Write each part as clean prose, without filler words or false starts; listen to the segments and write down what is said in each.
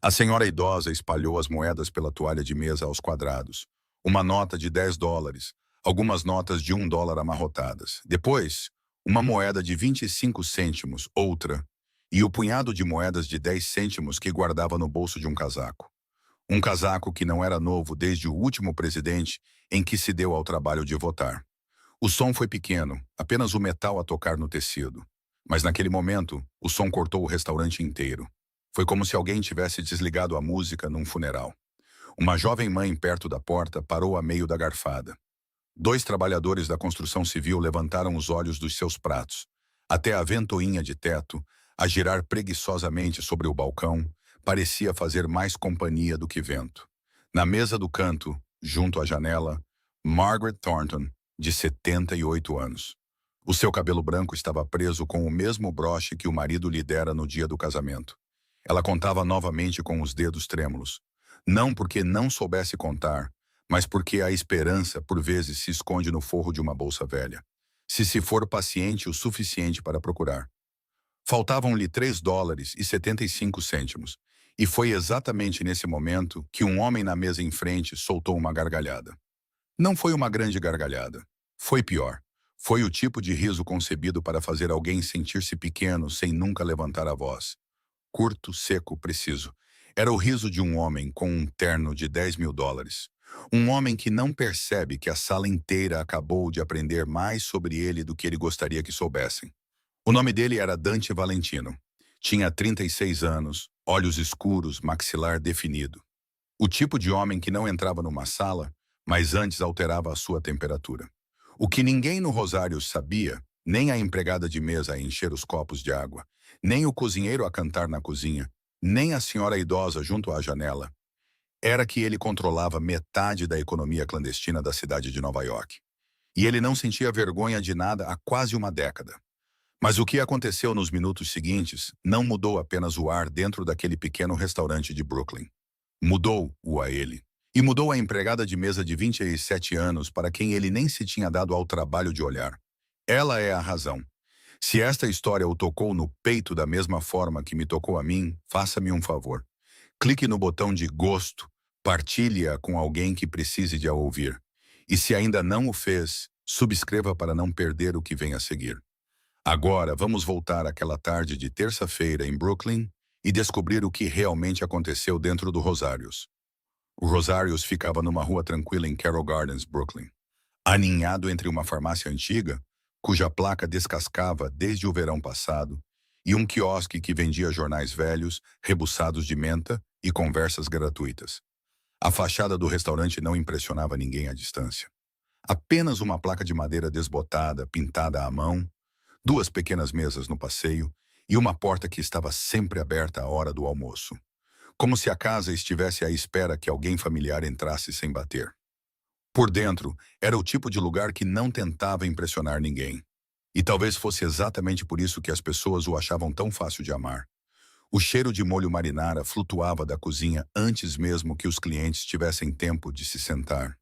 A senhora idosa espalhou as moedas pela toalha de mesa aos quadrados. Uma nota de US$ 10, algumas notas de US$ 1 amarrotadas. Depois, uma moeda de 25 cêntimos, outra, e o punhado de moedas de 10 cêntimos que guardava no bolso de um casaco. Um casaco que não era novo desde o último presidente em que se deu ao trabalho de votar. O som foi pequeno, apenas o metal a tocar no tecido. Mas naquele momento, o som cortou o restaurante inteiro. Foi como se alguém tivesse desligado a música num funeral. Uma jovem mãe perto da porta parou a meio da garfada. Dois trabalhadores da construção civil levantaram os olhos dos seus pratos, até a ventoinha de teto, a girar preguiçosamente sobre o balcão, parecia fazer mais companhia do que vento. Na mesa do canto, junto à janela, Margaret Thornton, de 78 anos. O seu cabelo branco estava preso com o mesmo broche que o marido lhe dera no dia do casamento. Ela contava novamente com os dedos trêmulos. Não porque não soubesse contar, mas porque a esperança, por vezes, se esconde no forro de uma bolsa velha. Se for paciente o suficiente para procurar. Faltavam-lhe US$ 3,75, e foi exatamente nesse momento que um homem na mesa em frente soltou uma gargalhada. Não foi uma grande gargalhada. Foi pior. Foi o tipo de riso concebido para fazer alguém sentir-se pequeno sem nunca levantar a voz. Curto, seco, preciso. Era o riso de um homem com um terno de US$ 10.000. Um homem que não percebe que a sala inteira acabou de aprender mais sobre ele do que ele gostaria que soubessem. O nome dele era Dante Valentino. Tinha 36 anos, olhos escuros, maxilar definido. O tipo de homem que não entrava numa sala, mas antes alterava a sua temperatura. O que ninguém no Rosário sabia, nem a empregada de mesa a encher os copos de água, nem o cozinheiro a cantar na cozinha, nem a senhora idosa junto à janela, era que ele controlava metade da economia clandestina da cidade de Nova York. E ele não sentia vergonha de nada há quase uma década. Mas o que aconteceu nos minutos seguintes não mudou apenas o ar dentro daquele pequeno restaurante de Brooklyn. Mudou-o a ele. E mudou a empregada de mesa de 27 anos para quem ele nem se tinha dado ao trabalho de olhar. Ela é a razão. Se esta história o tocou no peito da mesma forma que me tocou a mim, faça-me um favor. Clique no botão de gosto, partilhe-a com alguém que precise de a ouvir. E se ainda não o fez, subscreva para não perder o que vem a seguir. Agora vamos voltar àquela tarde de terça-feira em Brooklyn e descobrir o que realmente aconteceu dentro do Rosários. O Rosários ficava numa rua tranquila em Carroll Gardens, Brooklyn. Aninhado entre uma farmácia antiga, cuja placa descascava desde o verão passado, e um quiosque que vendia jornais velhos, rebuçados de menta e conversas gratuitas. A fachada do restaurante não impressionava ninguém à distância. Apenas uma placa de madeira desbotada, pintada à mão, duas pequenas mesas no passeio e uma porta que estava sempre aberta à hora do almoço. Como se a casa estivesse à espera que alguém familiar entrasse sem bater. Por dentro, era o tipo de lugar que não tentava impressionar ninguém. E talvez fosse exatamente por isso que as pessoas o achavam tão fácil de amar. O cheiro de molho marinara flutuava da cozinha antes mesmo que os clientes tivessem tempo de se sentar.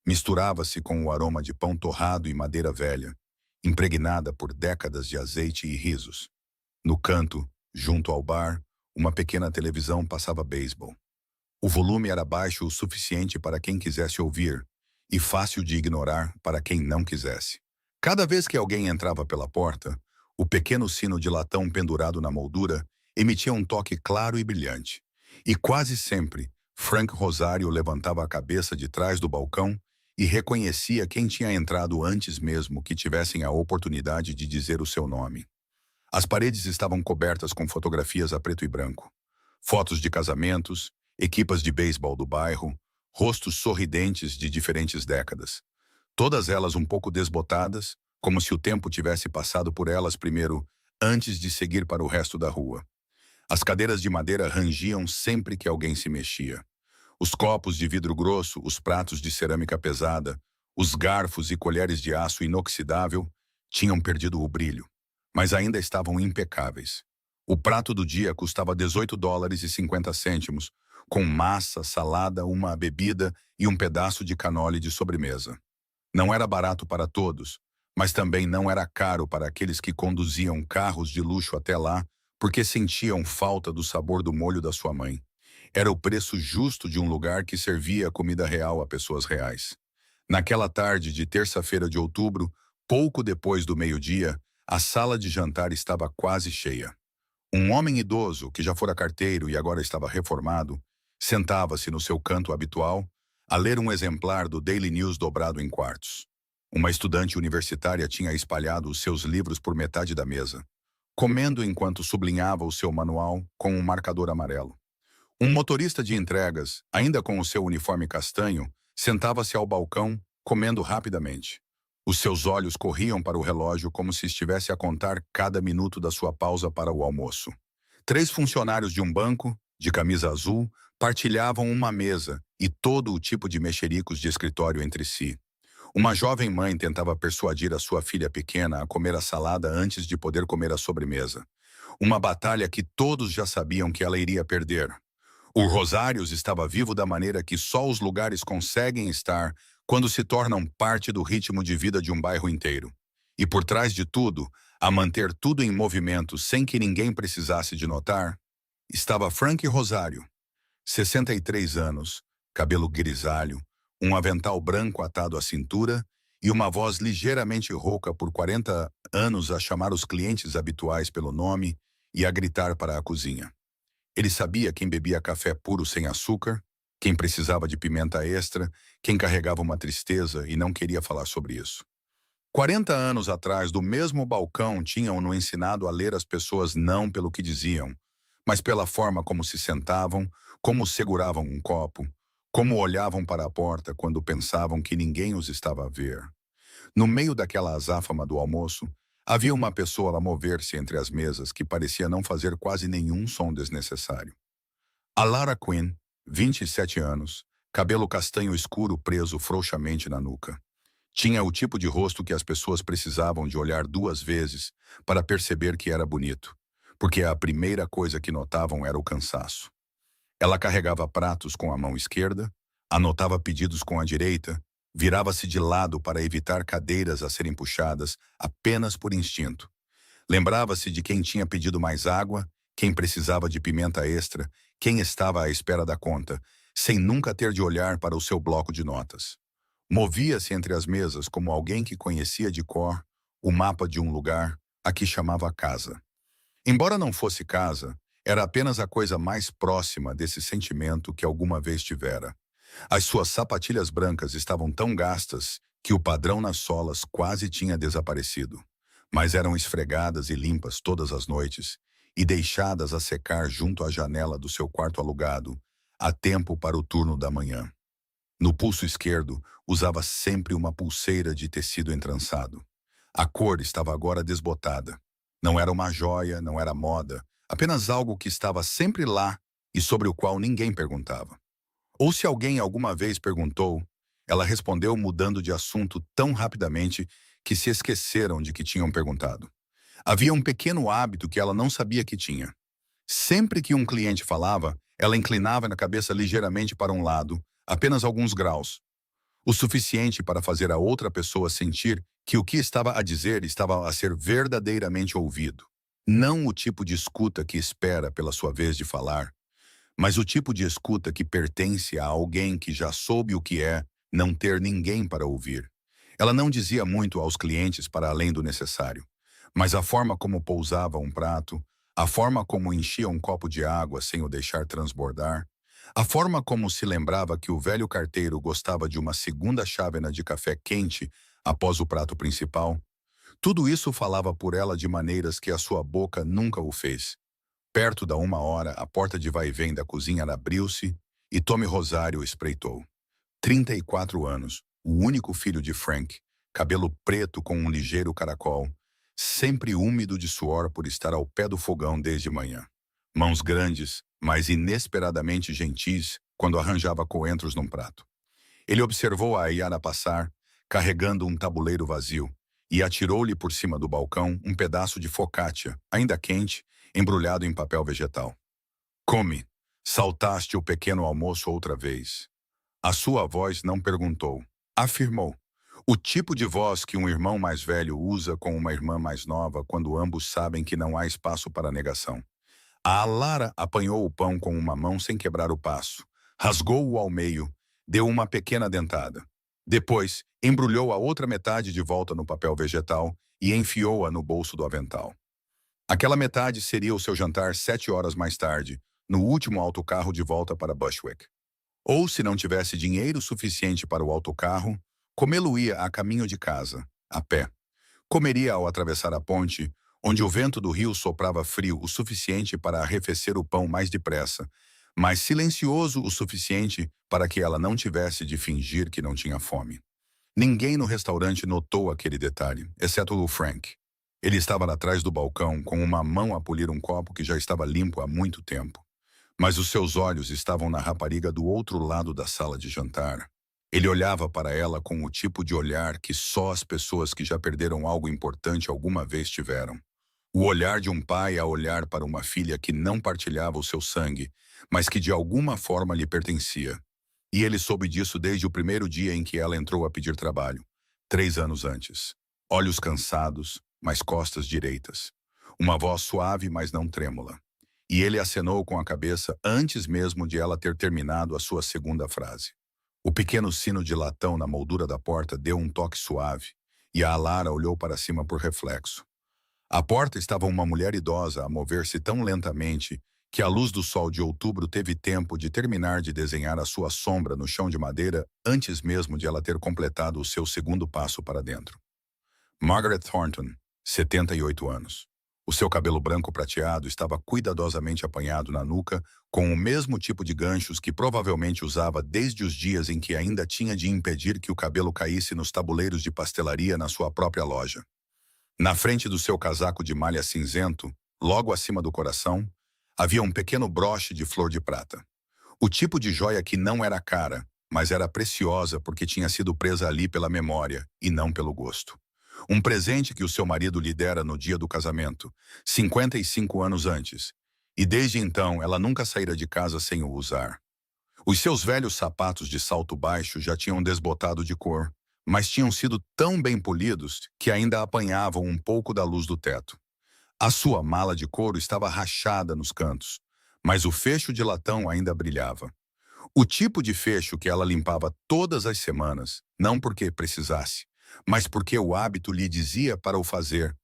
Misturava-se com o aroma de pão torrado e madeira velha, impregnada por décadas de azeite e risos. No canto, junto ao bar, uma pequena televisão passava beisebol. O volume era baixo o suficiente para quem quisesse ouvir e fácil de ignorar para quem não quisesse. Cada vez que alguém entrava pela porta, o pequeno sino de latão pendurado na moldura emitia um toque claro e brilhante. E quase sempre, Frank Rosário levantava a cabeça de trás do balcão e reconhecia quem tinha entrado antes mesmo que tivessem a oportunidade de dizer o seu nome. As paredes estavam cobertas com fotografias a preto e branco. Fotos de casamentos, equipas de beisebol do bairro, rostos sorridentes de diferentes décadas. Todas elas um pouco desbotadas, como se o tempo tivesse passado por elas primeiro, antes de seguir para o resto da rua. As cadeiras de madeira rangiam sempre que alguém se mexia. Os copos de vidro grosso, os pratos de cerâmica pesada, os garfos e colheres de aço inoxidável tinham perdido o brilho, mas ainda estavam impecáveis. O prato do dia custava US$ 18,50, com massa, salada, uma bebida e um pedaço de canole de sobremesa. Não era barato para todos, mas também não era caro para aqueles que conduziam carros de luxo até lá porque sentiam falta do sabor do molho da sua mãe. Era o preço justo de um lugar que servia comida real a pessoas reais. Naquela tarde de terça-feira de outubro, pouco depois do meio-dia, a sala de jantar estava quase cheia. Um homem idoso, que já fora carteiro e agora estava reformado, sentava-se no seu canto habitual a ler um exemplar do Daily News dobrado em quartos. Uma estudante universitária tinha espalhado os seus livros por metade da mesa, comendo enquanto sublinhava o seu manual com um marcador amarelo. Um motorista de entregas, ainda com o seu uniforme castanho, sentava-se ao balcão, comendo rapidamente. Os seus olhos corriam para o relógio como se estivesse a contar cada minuto da sua pausa para o almoço. Três funcionários de um banco, de camisa azul, partilhavam uma mesa e todo o tipo de mexericos de escritório entre si. Uma jovem mãe tentava persuadir a sua filha pequena a comer a salada antes de poder comer a sobremesa. Uma batalha que todos já sabiam que ela iria perder. O Rosários estava vivo da maneira que só os lugares conseguem estar quando se tornam parte do ritmo de vida de um bairro inteiro. E por trás de tudo, a manter tudo em movimento sem que ninguém precisasse de notar, estava Frank Rosário, 63 anos, cabelo grisalho, um avental branco atado à cintura e uma voz ligeiramente rouca por 40 anos a chamar os clientes habituais pelo nome e a gritar para a cozinha. Ele sabia quem bebia café puro sem açúcar, quem precisava de pimenta extra, quem carregava uma tristeza e não queria falar sobre isso. 40 anos atrás, do mesmo balcão, tinham-no ensinado a ler as pessoas não pelo que diziam, mas pela forma como se sentavam, como seguravam um copo, como olhavam para a porta quando pensavam que ninguém os estava a ver. No meio daquela azáfama do almoço, havia uma pessoa a mover-se entre as mesas que parecia não fazer quase nenhum som desnecessário. A Lara Quinn, 27 anos, cabelo castanho escuro preso frouxamente na nuca. Tinha o tipo de rosto que as pessoas precisavam de olhar 2 vezes para perceber que era bonito, porque a primeira coisa que notavam era o cansaço. Ela carregava pratos com a mão esquerda, anotava pedidos com a direita, virava-se de lado para evitar cadeiras a serem puxadas apenas por instinto. Lembrava-se de quem tinha pedido mais água, quem precisava de pimenta extra, quem estava à espera da conta, sem nunca ter de olhar para o seu bloco de notas. Movia-se entre as mesas como alguém que conhecia de cor o mapa de um lugar a que chamava casa. Embora não fosse casa, era apenas a coisa mais próxima desse sentimento que alguma vez tivera. As suas sapatilhas brancas estavam tão gastas que o padrão nas solas quase tinha desaparecido, mas eram esfregadas e limpas todas as noites e deixadas a secar junto à janela do seu quarto alugado, a tempo para o turno da manhã. No pulso esquerdo, usava sempre uma pulseira de tecido entrançado. A cor estava agora desbotada. Não era uma joia, não era moda, apenas algo que estava sempre lá e sobre o qual ninguém perguntava. Ou se alguém alguma vez perguntou, ela respondeu mudando de assunto tão rapidamente que se esqueceram de que tinham perguntado. Havia um pequeno hábito que ela não sabia que tinha. Sempre que um cliente falava, ela inclinava na cabeça ligeiramente para um lado, apenas alguns graus, o suficiente para fazer a outra pessoa sentir que o que estava a dizer estava a ser verdadeiramente ouvido. Não o tipo de escuta que espera pela sua vez de falar, mas o tipo de escuta que pertence a alguém que já soube o que é não ter ninguém para ouvir. Ela não dizia muito aos clientes para além do necessário, mas a forma como pousava um prato, a forma como enchia um copo de água sem o deixar transbordar, a forma como se lembrava que o velho carteiro gostava de uma segunda chávena de café quente após o prato principal, tudo isso falava por ela de maneiras que a sua boca nunca o fez. Perto da 1 hora, a porta de vai-vem da cozinha abriu-se e Tommy Rosário espreitou. 34 anos, o único filho de Frank, cabelo preto com um ligeiro caracol, sempre úmido de suor por estar ao pé do fogão desde manhã. Mãos grandes, mas inesperadamente gentis quando arranjava coentros num prato. Ele observou a Yara passar, carregando um tabuleiro vazio, e atirou-lhe por cima do balcão um pedaço de focaccia, ainda quente, embrulhado em papel vegetal. Come, saltaste o pequeno almoço outra vez. A sua voz não perguntou, afirmou. O tipo de voz que um irmão mais velho usa com uma irmã mais nova quando ambos sabem que não há espaço para negação. A Lara apanhou o pão com uma mão sem quebrar o passo, rasgou-o ao meio, deu uma pequena dentada. Depois, embrulhou a outra metade de volta no papel vegetal e enfiou-a no bolso do avental. Aquela metade seria o seu jantar 7 horas mais tarde, no último autocarro de volta para Bushwick. Ou, se não tivesse dinheiro suficiente para o autocarro, comê-lo-ia a caminho de casa, a pé. Comeria ao atravessar a ponte, onde o vento do rio soprava frio o suficiente para arrefecer o pão mais depressa, mas silencioso o suficiente para que ela não tivesse de fingir que não tinha fome. Ninguém no restaurante notou aquele detalhe, exceto o Frank. Ele estava atrás do balcão, com uma mão a polir um copo que já estava limpo há muito tempo. Mas os seus olhos estavam na rapariga do outro lado da sala de jantar. Ele olhava para ela com o tipo de olhar que só as pessoas que já perderam algo importante alguma vez tiveram. O olhar de um pai a olhar para uma filha que não partilhava o seu sangue, mas que de alguma forma lhe pertencia. E ele soube disso desde o primeiro dia em que ela entrou a pedir trabalho, 3 anos antes. Olhos cansados, mas costas direitas. Uma voz suave, mas não trêmula. E ele acenou com a cabeça antes mesmo de ela ter terminado a sua segunda frase. O pequeno sino de latão na moldura da porta deu um toque suave, e a Lara olhou para cima por reflexo. À porta estava uma mulher idosa a mover-se tão lentamente que a luz do sol de outubro teve tempo de terminar de desenhar a sua sombra no chão de madeira antes mesmo de ela ter completado o seu segundo passo para dentro. Margaret Thornton, 78 anos. O seu cabelo branco prateado estava cuidadosamente apanhado na nuca com o mesmo tipo de ganchos que provavelmente usava desde os dias em que ainda tinha de impedir que o cabelo caísse nos tabuleiros de pastelaria na sua própria loja. Na frente do seu casaco de malha cinzento, logo acima do coração, havia um pequeno broche de flor de prata. O tipo de joia que não era cara, mas era preciosa porque tinha sido presa ali pela memória e não pelo gosto. Um presente que o seu marido lhe dera no dia do casamento, 55 anos antes, e desde então ela nunca saíra de casa sem o usar. Os seus velhos sapatos de salto baixo já tinham desbotado de cor, mas tinham sido tão bem polidos que ainda apanhavam um pouco da luz do teto. A sua mala de couro estava rachada nos cantos, mas o fecho de latão ainda brilhava. O tipo de fecho que ela limpava todas as semanas, não porque precisasse, mas porque o hábito lhe dizia para o fazer.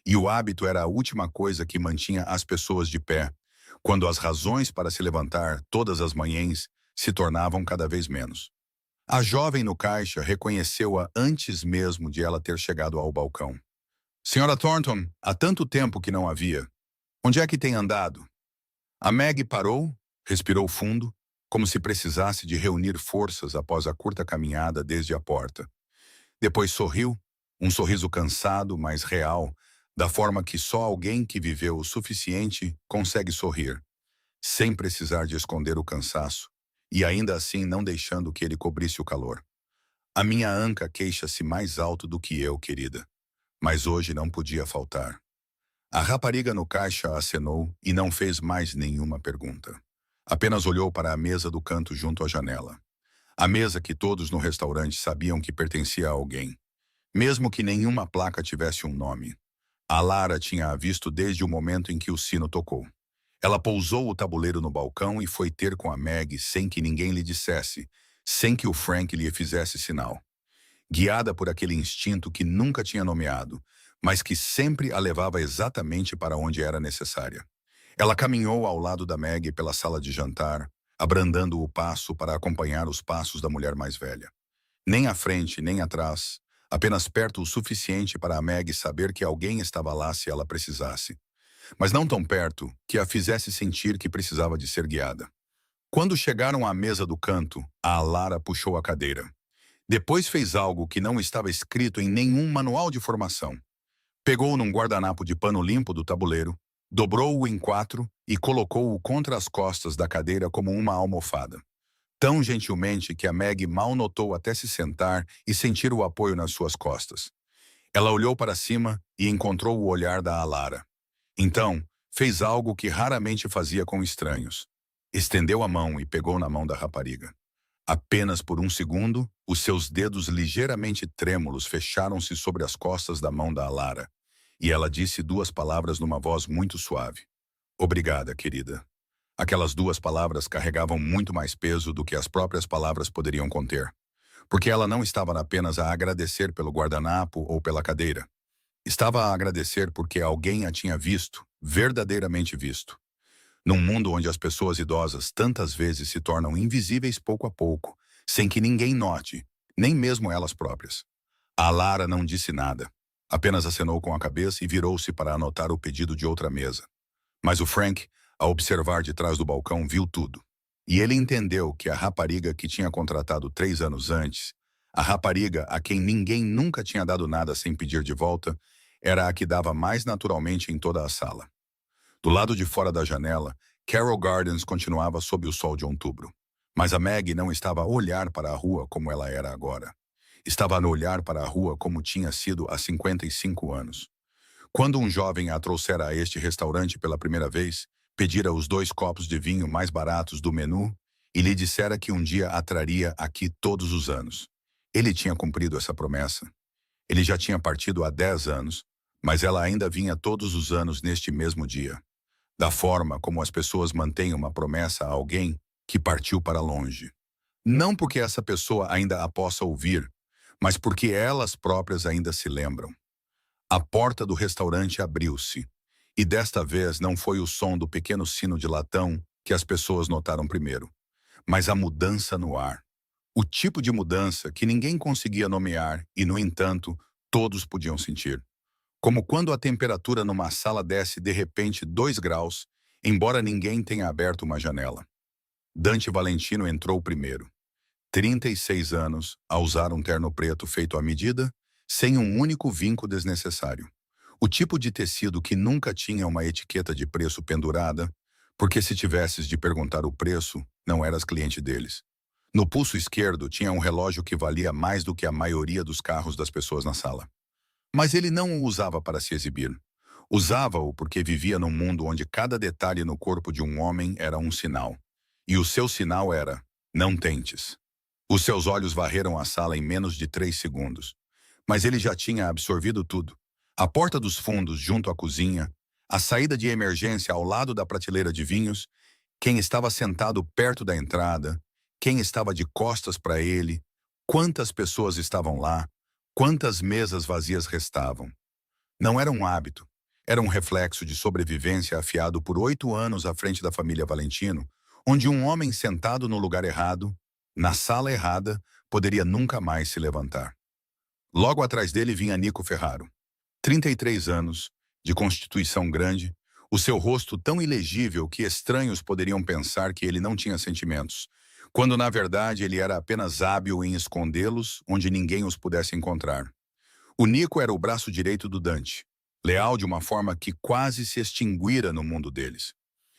E o hábito era a última coisa que mantinha as pessoas de pé, quando as razões para se levantar todas as manhãs se tornavam cada vez menos. A jovem no caixa reconheceu-a antes mesmo de ela ter chegado ao balcão. Senhora Thornton, há tanto tempo que não a via. Onde é que tem andado? A Meg parou, respirou fundo, como se precisasse de reunir forças após a curta caminhada desde a porta. Depois sorriu, um sorriso cansado, mas real, da forma que só alguém que viveu o suficiente consegue sorrir, sem precisar de esconder o cansaço, e ainda assim não deixando que ele cobrisse o calor. A minha anca queixa-se mais alto do que eu, querida, mas hoje não podia faltar. A rapariga no caixa acenou e não fez mais nenhuma pergunta. Apenas olhou para a mesa do canto junto à janela. A mesa que todos no restaurante sabiam que pertencia a alguém, mesmo que nenhuma placa tivesse um nome. A Lara tinha a visto desde o momento em que o sino tocou. Ela pousou o tabuleiro no balcão e foi ter com a Meg sem que ninguém lhe dissesse, sem que o Frank lhe fizesse sinal. Guiada por aquele instinto que nunca tinha nomeado, mas que sempre a levava exatamente para onde era necessária. Ela caminhou ao lado da Meg pela sala de jantar, abrandando o passo para acompanhar os passos da mulher mais velha. Nem à frente, nem atrás, apenas perto o suficiente para a Meg saber que alguém estava lá se ela precisasse. Mas não tão perto que a fizesse sentir que precisava de ser guiada. Quando chegaram à mesa do canto, a Lara puxou a cadeira. Depois fez algo que não estava escrito em nenhum manual de formação. Pegou num guardanapo de pano limpo do tabuleiro, dobrou-o em 4 e colocou-o contra as costas da cadeira como uma almofada. Tão gentilmente que a Meg mal notou até se sentar e sentir o apoio nas suas costas. Ela olhou para cima e encontrou o olhar da Alara. Então, fez algo que raramente fazia com estranhos. Estendeu a mão e pegou na mão da rapariga. Apenas por um segundo, os seus dedos ligeiramente trêmulos fecharam-se sobre as costas da mão da Alara, e ela disse 2 palavras numa voz muito suave. Obrigada, querida. Aquelas duas palavras carregavam muito mais peso do que as próprias palavras poderiam conter, porque ela não estava apenas a agradecer pelo guardanapo ou pela cadeira. Estava a agradecer porque alguém a tinha visto, verdadeiramente visto. Num mundo onde as pessoas idosas tantas vezes se tornam invisíveis pouco a pouco, sem que ninguém note, nem mesmo elas próprias. A Lara não disse nada. Apenas acenou com a cabeça e virou-se para anotar o pedido de outra mesa. Mas o Frank, ao observar de trás do balcão, viu tudo. E ele entendeu que a rapariga que tinha contratado 3 anos antes, a rapariga a quem ninguém nunca tinha dado nada sem pedir de volta, era a que dava mais naturalmente em toda a sala. Do lado de fora da janela, Carroll Gardens continuava sob o sol de outubro. Mas a Maggie não estava a olhar para a rua como ela era agora. Estava a olhar para a rua como tinha sido há 55 anos. Quando um jovem a trouxera a este restaurante pela primeira vez, pedira os 2 copos de vinho mais baratos do menu e lhe dissera que um dia a traria aqui todos os anos. Ele tinha cumprido essa promessa. Ele já tinha partido há 10 anos, mas ela ainda vinha todos os anos neste mesmo dia. Da forma como as pessoas mantêm uma promessa a alguém que partiu para longe. Não porque essa pessoa ainda a possa ouvir, mas porque elas próprias ainda se lembram. A porta do restaurante abriu-se, e desta vez não foi o som do pequeno sino de latão que as pessoas notaram primeiro, mas a mudança no ar. O tipo de mudança que ninguém conseguia nomear e, no entanto, todos podiam sentir. Como quando a temperatura numa sala desce de repente 2 graus, embora ninguém tenha aberto uma janela. Dante Valentino entrou primeiro. 36 anos, a usar um terno preto feito à medida, sem um único vinco desnecessário. O tipo de tecido que nunca tinha uma etiqueta de preço pendurada, porque se tivesses de perguntar o preço, não eras cliente deles. No pulso esquerdo tinha um relógio que valia mais do que a maioria dos carros das pessoas na sala. Mas ele não o usava para se exibir. Usava-o porque vivia num mundo onde cada detalhe no corpo de um homem era um sinal. E o seu sinal era: não tentes. Os seus olhos varreram a sala em menos de 3 segundos. Mas ele já tinha absorvido tudo. A porta dos fundos junto à cozinha, a saída de emergência ao lado da prateleira de vinhos, quem estava sentado perto da entrada, quem estava de costas para ele, quantas pessoas estavam lá, quantas mesas vazias restavam. Não era um hábito, era um reflexo de sobrevivência afiado por 8 anos à frente da família Valentino, onde um homem sentado no lugar errado, na sala errada, poderia nunca mais se levantar. Logo atrás dele vinha Nico Ferraro. 33 anos, de constituição grande, o seu rosto tão ilegível que estranhos poderiam pensar que ele não tinha sentimentos, quando na verdade ele era apenas hábil em escondê-los onde ninguém os pudesse encontrar. O Nico era o braço direito do Dante, leal de uma forma que quase se extinguira no mundo deles.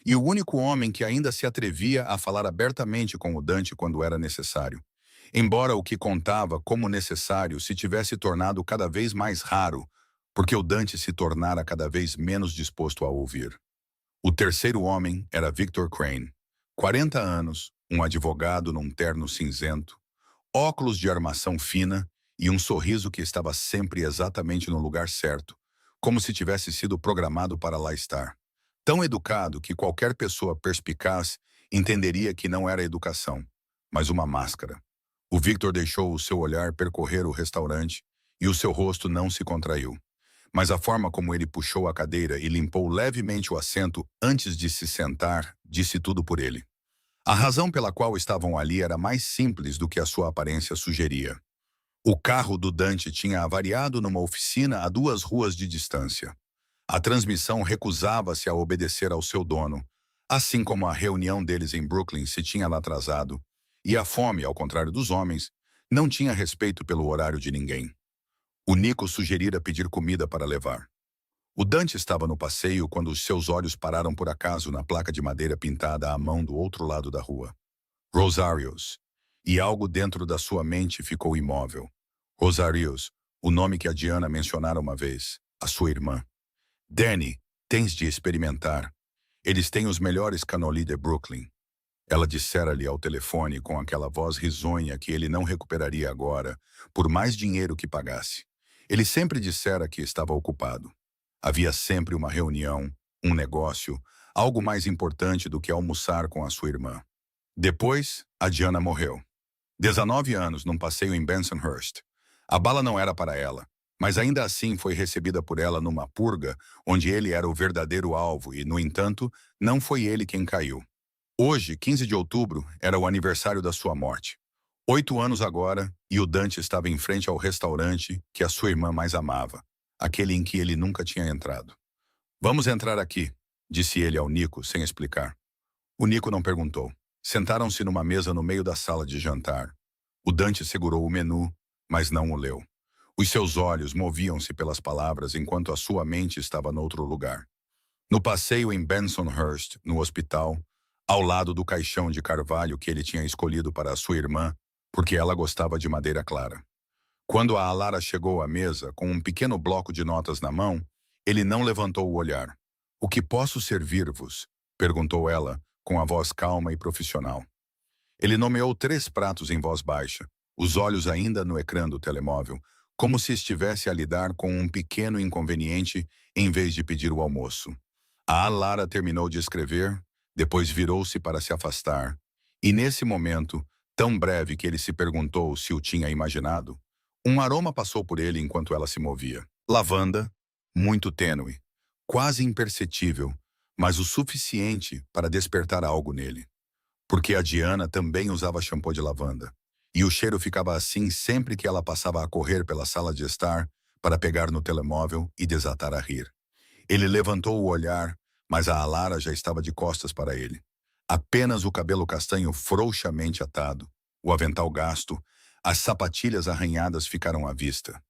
E o único homem que ainda se atrevia a falar abertamente com o Dante quando era necessário. Embora o que contava como necessário se tivesse tornado cada vez mais raro, porque o Dante se tornara cada vez menos disposto a ouvir. O terceiro homem era Victor Crane. 40 anos, um advogado num terno cinzento, óculos de armação fina e um sorriso que estava sempre exatamente no lugar certo, como se tivesse sido programado para lá estar. Tão educado que qualquer pessoa perspicaz entenderia que não era educação, mas uma máscara. O Victor deixou o seu olhar percorrer o restaurante e o seu rosto não se contraiu. Mas a forma como ele puxou a cadeira e limpou levemente o assento antes de se sentar disse tudo por ele. A razão pela qual estavam ali era mais simples do que a sua aparência sugeria. O carro do Dante tinha avariado numa oficina a 2 ruas de distância. A transmissão recusava-se a obedecer ao seu dono, assim como a reunião deles em Brooklyn se tinha lá atrasado, e a fome, ao contrário dos homens, não tinha respeito pelo horário de ninguém. O Nico sugerira pedir comida para levar. O Dante estava no passeio quando os seus olhos pararam por acaso na placa de madeira pintada à mão do outro lado da rua. Rosarios. E algo dentro da sua mente ficou imóvel. Rosarios, o nome que a Diana mencionara uma vez, a sua irmã. Danny, tens de experimentar. Eles têm os melhores cannoli de Brooklyn. Ela dissera-lhe ao telefone com aquela voz risonha que ele não recuperaria agora, por mais dinheiro que pagasse. Ele sempre dissera que estava ocupado. Havia sempre uma reunião, um negócio, algo mais importante do que almoçar com a sua irmã. Depois, a Diana morreu. 19 anos num passeio em Bensonhurst. A bala não era para ela, mas ainda assim foi recebida por ela numa purga onde ele era o verdadeiro alvo e, no entanto, não foi ele quem caiu. Hoje, 15 de outubro, era o aniversário da sua morte. 8 anos agora, e o Dante estava em frente ao restaurante que a sua irmã mais amava, aquele em que ele nunca tinha entrado. Vamos entrar aqui, disse ele ao Nico, sem explicar. O Nico não perguntou. Sentaram-se numa mesa no meio da sala de jantar. O Dante segurou o menu, mas não o leu. Os seus olhos moviam-se pelas palavras enquanto a sua mente estava noutro lugar. No passeio em Bensonhurst, no hospital, ao lado do caixão de carvalho que ele tinha escolhido para a sua irmã, porque ela gostava de madeira clara. Quando a Alara chegou à mesa com um pequeno bloco de notas na mão, ele não levantou o olhar. "O que posso servir-vos?" perguntou ela, com a voz calma e profissional. Ele nomeou 3 pratos em voz baixa, os olhos ainda no ecrã do telemóvel, como se estivesse a lidar com um pequeno inconveniente em vez de pedir o almoço. A Alara terminou de escrever, depois virou-se para se afastar, e nesse momento, tão breve que ele se perguntou se o tinha imaginado, um aroma passou por ele enquanto ela se movia. Lavanda, muito tênue, quase imperceptível, mas o suficiente para despertar algo nele. Porque a Diana também usava shampoo de lavanda. E o cheiro ficava assim sempre que ela passava a correr pela sala de estar para pegar no telemóvel e desatar a rir. Ele levantou o olhar, mas a Alara já estava de costas para ele. Apenas o cabelo castanho frouxamente atado, o avental gasto, as sapatilhas arranhadas ficaram à vista.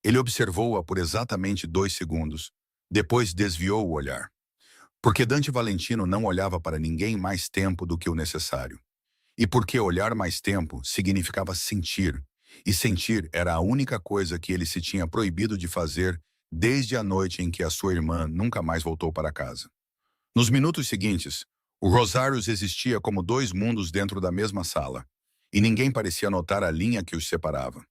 Ele observou-a por exatamente 2 segundos, depois desviou o olhar. Porque Dante Valentino não olhava para ninguém mais tempo do que o necessário. E porque olhar mais tempo significava sentir, e sentir era a única coisa que ele se tinha proibido de fazer desde a noite em que a sua irmã nunca mais voltou para casa. Nos minutos seguintes, o Rosarius existia como 2 mundos dentro da mesma sala, e ninguém parecia notar a linha que os separava.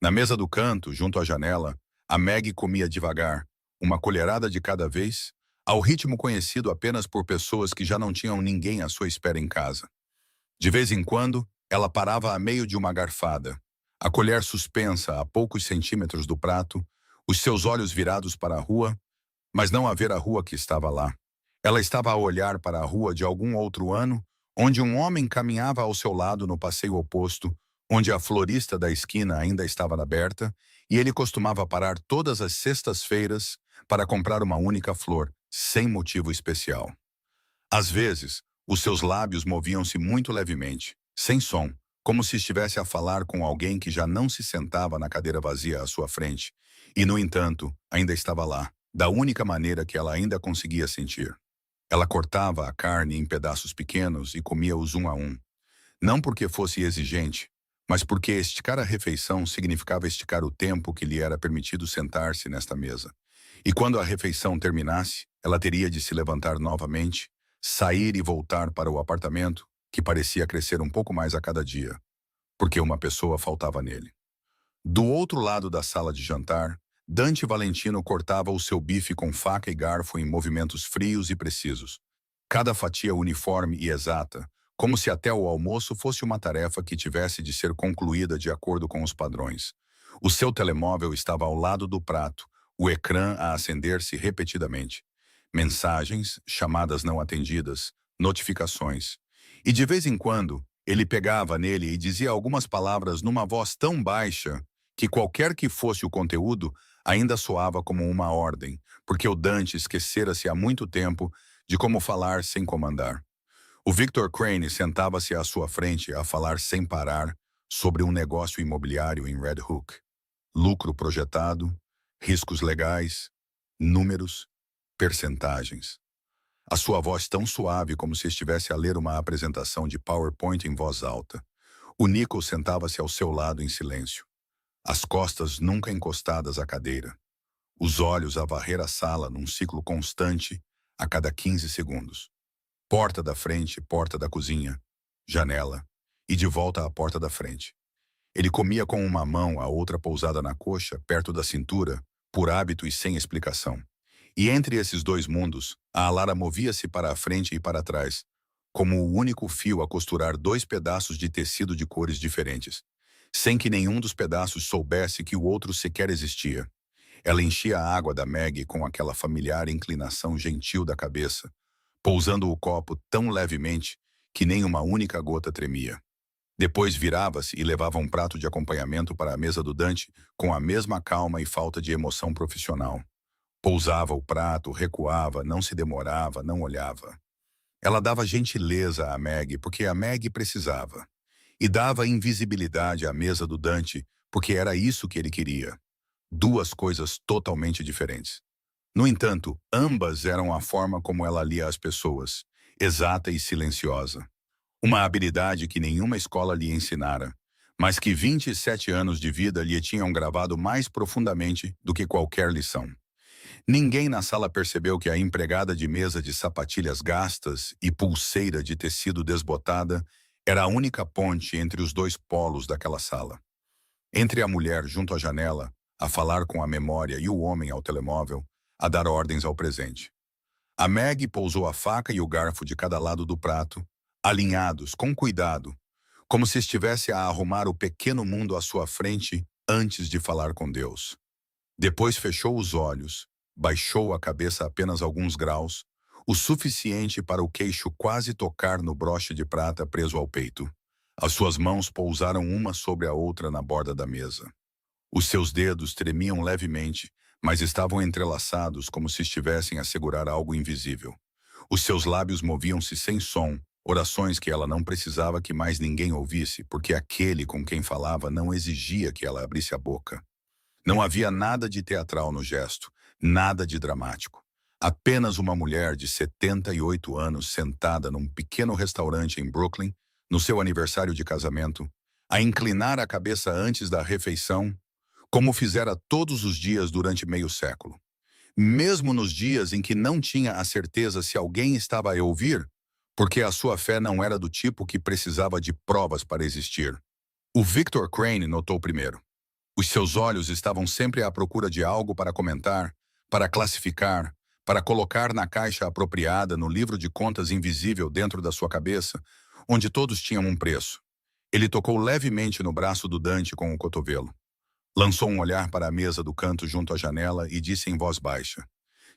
Na mesa do canto, junto à janela, a Maggie comia devagar, uma colherada de cada vez, ao ritmo conhecido apenas por pessoas que já não tinham ninguém à sua espera em casa. De vez em quando, ela parava a meio de uma garfada, a colher suspensa a poucos centímetros do prato, os seus olhos virados para a rua, mas não a ver a rua que estava lá. Ela estava a olhar para a rua de algum outro ano, onde um homem caminhava ao seu lado no passeio oposto, onde a florista da esquina ainda estava aberta, e ele costumava parar todas as sextas-feiras para comprar uma única flor, sem motivo especial. Às vezes, os seus lábios moviam-se muito levemente, sem som, como se estivesse a falar com alguém que já não se sentava na cadeira vazia à sua frente, e, no entanto, ainda estava lá, da única maneira que ela ainda conseguia sentir. Ela cortava a carne em pedaços pequenos e comia-os um a um. Não porque fosse exigente, mas porque esticar a refeição significava esticar o tempo que lhe era permitido sentar-se nesta mesa. E quando a refeição terminasse, ela teria de se levantar novamente, sair e voltar para o apartamento, que parecia crescer um pouco mais a cada dia, porque uma pessoa faltava nele. Do outro lado da sala de jantar, Dante Valentino cortava o seu bife com faca e garfo em movimentos frios e precisos. Cada fatia uniforme e exata, como se até o almoço fosse uma tarefa que tivesse de ser concluída de acordo com os padrões. O seu telemóvel estava ao lado do prato, o ecrã a acender-se repetidamente. Mensagens, chamadas não atendidas, notificações. E de vez em quando, ele pegava nele e dizia algumas palavras numa voz tão baixa que qualquer que fosse o conteúdo ainda soava como uma ordem, porque o Dante esquecera-se há muito tempo de como falar sem comandar. O Victor Crane sentava-se à sua frente a falar sem parar sobre um negócio imobiliário em Red Hook. Lucro projetado, riscos legais, números, percentagens. A sua voz tão suave como se estivesse a ler uma apresentação de PowerPoint em voz alta. O Nico sentava-se ao seu lado em silêncio, as costas nunca encostadas à cadeira, os olhos a varrer a sala num ciclo constante a cada 15 segundos. Porta da frente, porta da cozinha, janela, e de volta à porta da frente. Ele comia com uma mão, a outra pousada na coxa, perto da cintura, por hábito e sem explicação. E entre esses dois mundos, a Alara movia-se para a frente e para trás, como o único fio a costurar dois pedaços de tecido de cores diferentes, sem que nenhum dos pedaços soubesse que o outro sequer existia. Ela enchia a água da Maggie com aquela familiar inclinação gentil da cabeça, pousando o copo tão levemente que nem uma única gota tremia. Depois virava-se e levava um prato de acompanhamento para a mesa do Dante com a mesma calma e falta de emoção profissional. Pousava o prato, recuava, não se demorava, não olhava. Ela dava gentileza a Maggie porque a Maggie precisava. E dava invisibilidade à mesa do Dante porque era isso que ele queria. Duas coisas totalmente diferentes. No entanto, ambas eram a forma como ela lia as pessoas, exata e silenciosa. Uma habilidade que nenhuma escola lhe ensinara, mas que 27 anos de vida lhe tinham gravado mais profundamente do que qualquer lição. Ninguém na sala percebeu que a empregada de mesa de sapatilhas gastas e pulseira de tecido desbotada era a única ponte entre os dois polos daquela sala. Entre a mulher junto à janela, a falar com a memória, e o homem ao telemóvel, a dar ordens ao presente. A Maggie pousou a faca e o garfo de cada lado do prato, alinhados, com cuidado, como se estivesse a arrumar o pequeno mundo à sua frente antes de falar com Deus. Depois fechou os olhos, baixou a cabeça apenas alguns graus, o suficiente para o queixo quase tocar no broche de prata preso ao peito. As suas mãos pousaram uma sobre a outra na borda da mesa. Os seus dedos tremiam levemente, mas estavam entrelaçados como se estivessem a segurar algo invisível. Os seus lábios moviam-se sem som, orações que ela não precisava que mais ninguém ouvisse, porque aquele com quem falava não exigia que ela abrisse a boca. Não havia nada de teatral no gesto, nada de dramático. Apenas uma mulher de 78 anos sentada num pequeno restaurante em Brooklyn, no seu aniversário de casamento, a inclinar a cabeça antes da refeição, como fizera todos os dias durante meio século. Mesmo nos dias em que não tinha a certeza se alguém estava a ouvir, porque a sua fé não era do tipo que precisava de provas para existir. O Victor Crane notou primeiro. Os seus olhos estavam sempre à procura de algo para comentar, para classificar, para colocar na caixa apropriada no livro de contas invisível dentro da sua cabeça, onde todos tinham um preço. Ele tocou levemente no braço do Dante com o cotovelo. Lançou um olhar para a mesa do canto junto à janela e disse em voz baixa,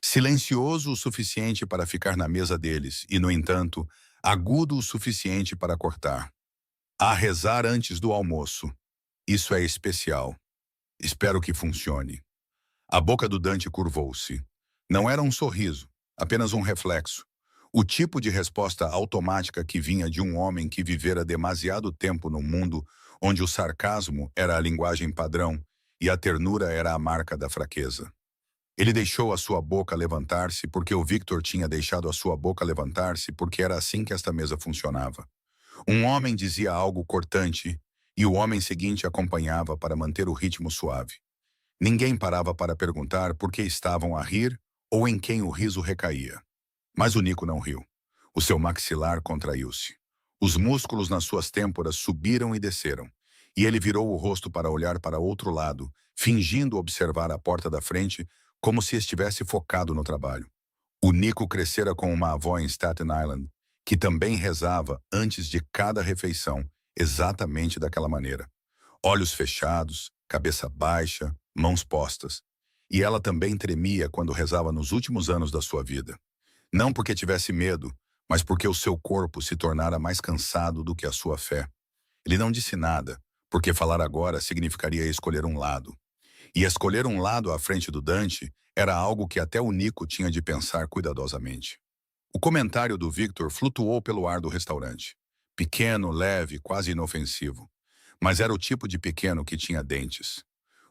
silencioso o suficiente para ficar na mesa deles e, no entanto, agudo o suficiente para cortar. A rezar antes do almoço. Isso é especial. Espero que funcione. A boca do Dante curvou-se. Não era um sorriso, apenas um reflexo. O tipo de resposta automática que vinha de um homem que vivera demasiado tempo num mundo onde o sarcasmo era a linguagem padrão e a ternura era a marca da fraqueza. Ele deixou a sua boca levantar-se porque o Victor tinha deixado a sua boca levantar-se porque era assim que esta mesa funcionava. Um homem dizia algo cortante e o homem seguinte acompanhava para manter o ritmo suave. Ninguém parava para perguntar por que estavam a rir ou em quem o riso recaía. Mas o Nico não riu. O seu maxilar contraiu-se. Os músculos nas suas têmporas subiram e desceram, e ele virou o rosto para olhar para outro lado, fingindo observar a porta da frente como se estivesse focado no trabalho. O Nico crescera com uma avó em Staten Island, que também rezava antes de cada refeição, exatamente daquela maneira. Olhos fechados, cabeça baixa, mãos postas. E ela também tremia quando rezava nos últimos anos da sua vida. Não porque tivesse medo, mas porque o seu corpo se tornara mais cansado do que a sua fé. Ele não disse nada, porque falar agora significaria escolher um lado. E escolher um lado à frente do Dante era algo que até o Nico tinha de pensar cuidadosamente. O comentário do Victor flutuou pelo ar do restaurante. Pequeno, leve, quase inofensivo. Mas era o tipo de pequeno que tinha dentes.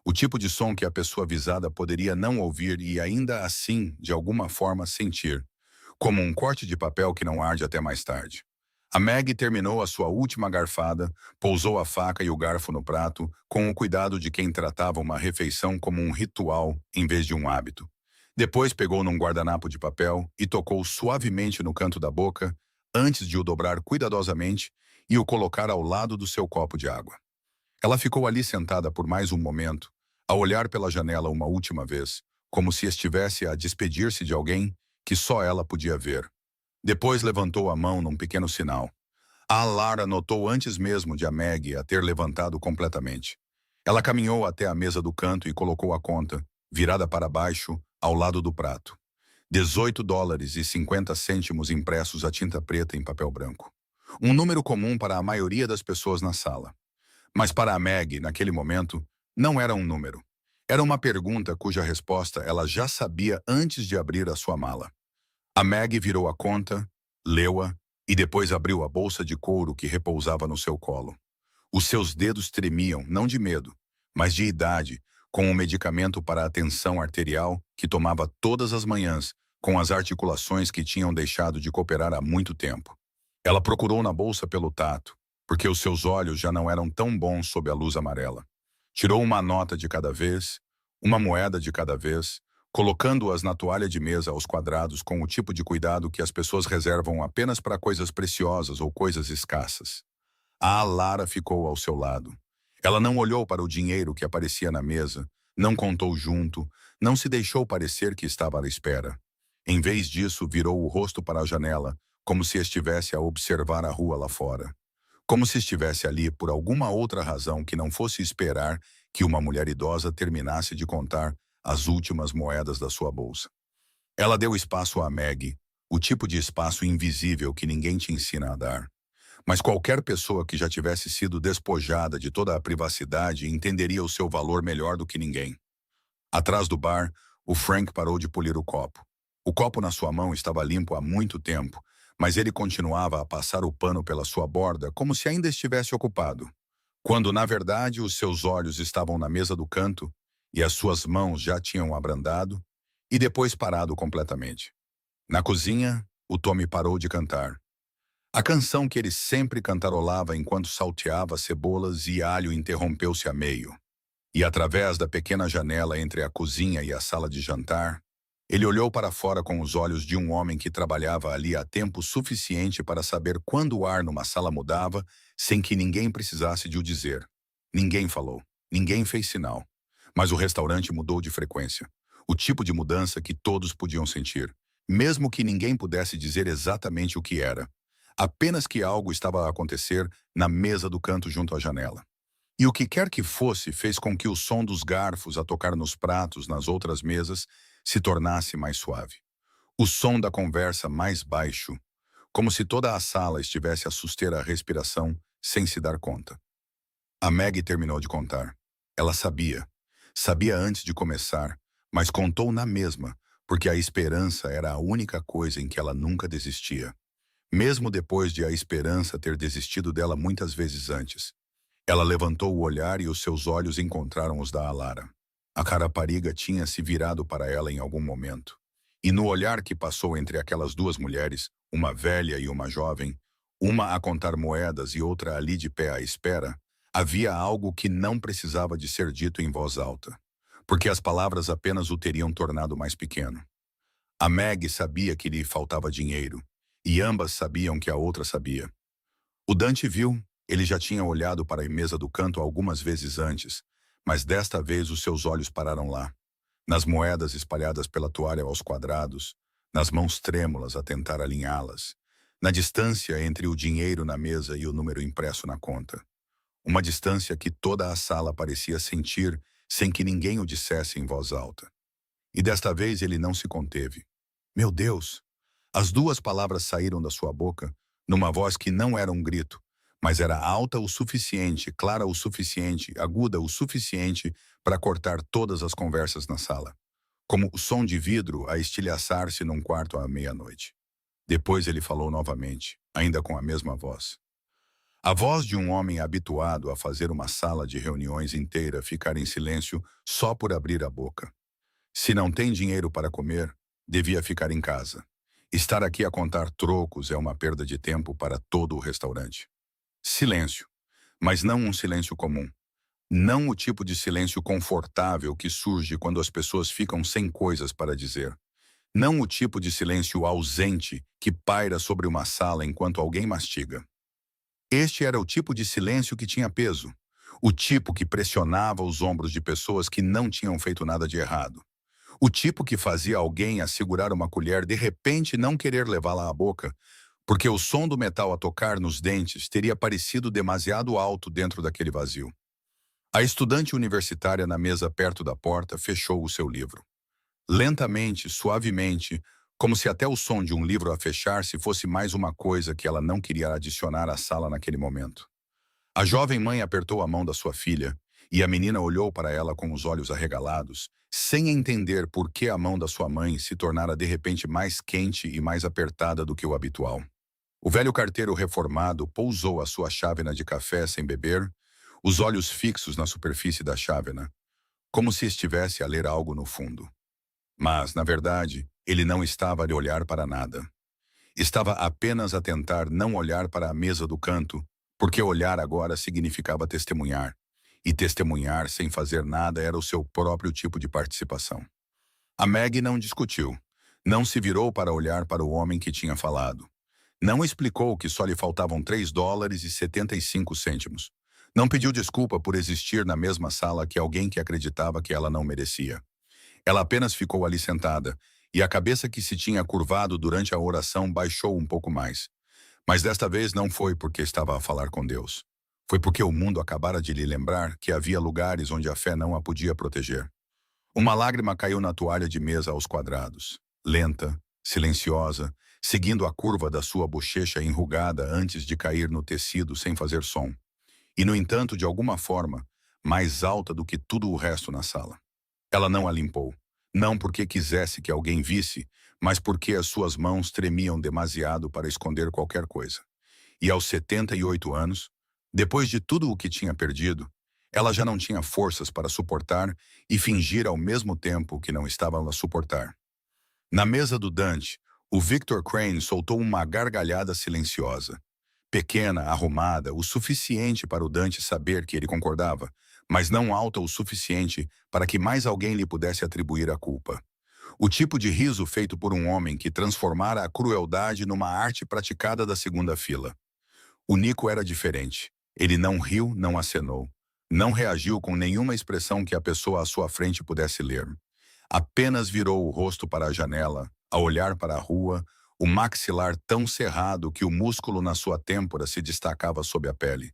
O tipo de som que a pessoa avisada poderia não ouvir e ainda assim, de alguma forma, sentir. Como um corte de papel que não arde até mais tarde. A Maggie terminou a sua última garfada, pousou a faca e o garfo no prato, com o cuidado de quem tratava uma refeição como um ritual em vez de um hábito. Depois pegou num guardanapo de papel e tocou suavemente no canto da boca, antes de o dobrar cuidadosamente e o colocar ao lado do seu copo de água. Ela ficou ali sentada por mais um momento, a olhar pela janela uma última vez, como se estivesse a despedir-se de alguém que só ela podia ver. Depois levantou a mão num pequeno sinal. A Lara notou antes mesmo de a Maggie a ter levantado completamente. Ela caminhou até a mesa do canto e colocou a conta, virada para baixo, ao lado do prato. $18,50 impressos a tinta preta em papel branco. Um número comum para a maioria das pessoas na sala. Mas para a Maggie, naquele momento, não era um número. Era uma pergunta cuja resposta ela já sabia antes de abrir a sua mala. A Maggie virou a conta, leu-a e depois abriu a bolsa de couro que repousava no seu colo. Os seus dedos tremiam, não de medo, mas de idade, com um medicamento para a tensão arterial que tomava todas as manhãs, com as articulações que tinham deixado de cooperar há muito tempo. Ela procurou na bolsa pelo tato, porque os seus olhos já não eram tão bons sob a luz amarela. Tirou uma nota de cada vez, uma moeda de cada vez, colocando-as na toalha de mesa aos quadrados com o tipo de cuidado que as pessoas reservam apenas para coisas preciosas ou coisas escassas. A Lara ficou ao seu lado. Ela não olhou para o dinheiro que aparecia na mesa, não contou junto, não se deixou parecer que estava à espera. Em vez disso, virou o rosto para a janela, como se estivesse a observar a rua lá fora. Como se estivesse ali por alguma outra razão que não fosse esperar que uma mulher idosa terminasse de contar as últimas moedas da sua bolsa. Ela deu espaço a Maggie, o tipo de espaço invisível que ninguém te ensina a dar. Mas qualquer pessoa que já tivesse sido despojada de toda a privacidade entenderia o seu valor melhor do que ninguém. Atrás do bar, o Frank parou de polir o copo. O copo na sua mão estava limpo há muito tempo, mas ele continuava a passar o pano pela sua borda como se ainda estivesse ocupado, quando na verdade os seus olhos estavam na mesa do canto e as suas mãos já tinham abrandado e depois parado completamente. Na cozinha, o Tommy parou de cantar. A canção que ele sempre cantarolava enquanto salteava cebolas e alho interrompeu-se a meio. E através da pequena janela entre a cozinha e a sala de jantar, ele olhou para fora com os olhos de um homem que trabalhava ali há tempo suficiente para saber quando o ar numa sala mudava sem que ninguém precisasse de o dizer. Ninguém falou, ninguém fez sinal. Mas o restaurante mudou de frequência. O tipo de mudança que todos podiam sentir, mesmo que ninguém pudesse dizer exatamente o que era. Apenas que algo estava a acontecer na mesa do canto junto à janela. E o que quer que fosse fez com que o som dos garfos a tocar nos pratos nas outras mesas se tornasse mais suave. O som da conversa mais baixo, como se toda a sala estivesse a suster a respiração sem se dar conta. A Maggie terminou de contar. Ela sabia. Sabia antes de começar, mas contou na mesma, porque a esperança era a única coisa em que ela nunca desistia. Mesmo depois de a esperança ter desistido dela muitas vezes antes. Ela levantou o olhar e os seus olhos encontraram os da Alara. A rapariga tinha se virado para ela em algum momento. E no olhar que passou entre aquelas duas mulheres, uma velha e uma jovem, uma a contar moedas e outra ali de pé à espera, havia algo que não precisava de ser dito em voz alta, porque as palavras apenas o teriam tornado mais pequeno. A Maggie sabia que lhe faltava dinheiro, e ambas sabiam que a outra sabia. O Dante viu, ele já tinha olhado para a mesa do canto algumas vezes antes, mas desta vez os seus olhos pararam lá, nas moedas espalhadas pela toalha aos quadrados, nas mãos trêmulas a tentar alinhá-las, na distância entre o dinheiro na mesa e o número impresso na conta. Uma distância que toda a sala parecia sentir sem que ninguém o dissesse em voz alta. E desta vez ele não se conteve. Meu Deus! As duas palavras saíram da sua boca, numa voz que não era um grito, mas era alta o suficiente, clara o suficiente, aguda o suficiente para cortar todas as conversas na sala, como o som de vidro a estilhaçar-se num quarto à meia-noite. Depois ele falou novamente, ainda com a mesma voz. A voz de um homem habituado a fazer uma sala de reuniões inteira ficar em silêncio só por abrir a boca. Se não tem dinheiro para comer, devia ficar em casa. Estar aqui a contar trocos é uma perda de tempo para todo o restaurante. Silêncio, mas não um silêncio comum. Não o tipo de silêncio confortável que surge quando as pessoas ficam sem coisas para dizer. Não o tipo de silêncio ausente que paira sobre uma sala enquanto alguém mastiga. Este era o tipo de silêncio que tinha peso. O tipo que pressionava os ombros de pessoas que não tinham feito nada de errado. O tipo que fazia alguém a segurar uma colher de repente não querer levá-la à boca, porque o som do metal a tocar nos dentes teria parecido demasiado alto dentro daquele vazio. A estudante universitária na mesa perto da porta fechou o seu livro. Lentamente, suavemente, como se até o som de um livro a fechar-se fosse mais uma coisa que ela não queria adicionar à sala naquele momento. A jovem mãe apertou a mão da sua filha, e a menina olhou para ela com os olhos arregalados, sem entender por que a mão da sua mãe se tornara de repente mais quente e mais apertada do que o habitual. O velho carteiro reformado pousou a sua chávena de café sem beber, os olhos fixos na superfície da chávena, como se estivesse a ler algo no fundo. Mas, na verdade, ele não estava a olhar para nada. Estava apenas a tentar não olhar para a mesa do canto, porque olhar agora significava testemunhar, e testemunhar sem fazer nada era o seu próprio tipo de participação. A Meg não discutiu, não se virou para olhar para o homem que tinha falado. Não explicou que só lhe faltavam $3,75. Não pediu desculpa por existir na mesma sala que alguém que acreditava que ela não merecia. Ela apenas ficou ali sentada, e a cabeça que se tinha curvado durante a oração baixou um pouco mais. Mas desta vez não foi porque estava a falar com Deus. Foi porque o mundo acabara de lhe lembrar que havia lugares onde a fé não a podia proteger. Uma lágrima caiu na toalha de mesa aos quadrados, lenta, silenciosa, seguindo a curva da sua bochecha enrugada antes de cair no tecido sem fazer som. E, no entanto, de alguma forma, mais alta do que tudo o resto na sala. Ela não a limpou, não porque quisesse que alguém visse, mas porque as suas mãos tremiam demasiado para esconder qualquer coisa. E aos 78 anos, depois de tudo o que tinha perdido, ela já não tinha forças para suportar e fingir ao mesmo tempo que não estava a suportar. Na mesa do Dante, o Victor Crane soltou uma gargalhada silenciosa. Pequena, arrumada, o suficiente para o Dante saber que ele concordava, mas não alta o suficiente para que mais alguém lhe pudesse atribuir a culpa. O tipo de riso feito por um homem que transformara a crueldade numa arte praticada da segunda fila. O Nico era diferente. Ele não riu, não acenou. Não reagiu com nenhuma expressão que a pessoa à sua frente pudesse ler. Apenas virou o rosto para a janela, a olhar para a rua, o maxilar tão cerrado que o músculo na sua têmpora se destacava sob a pele.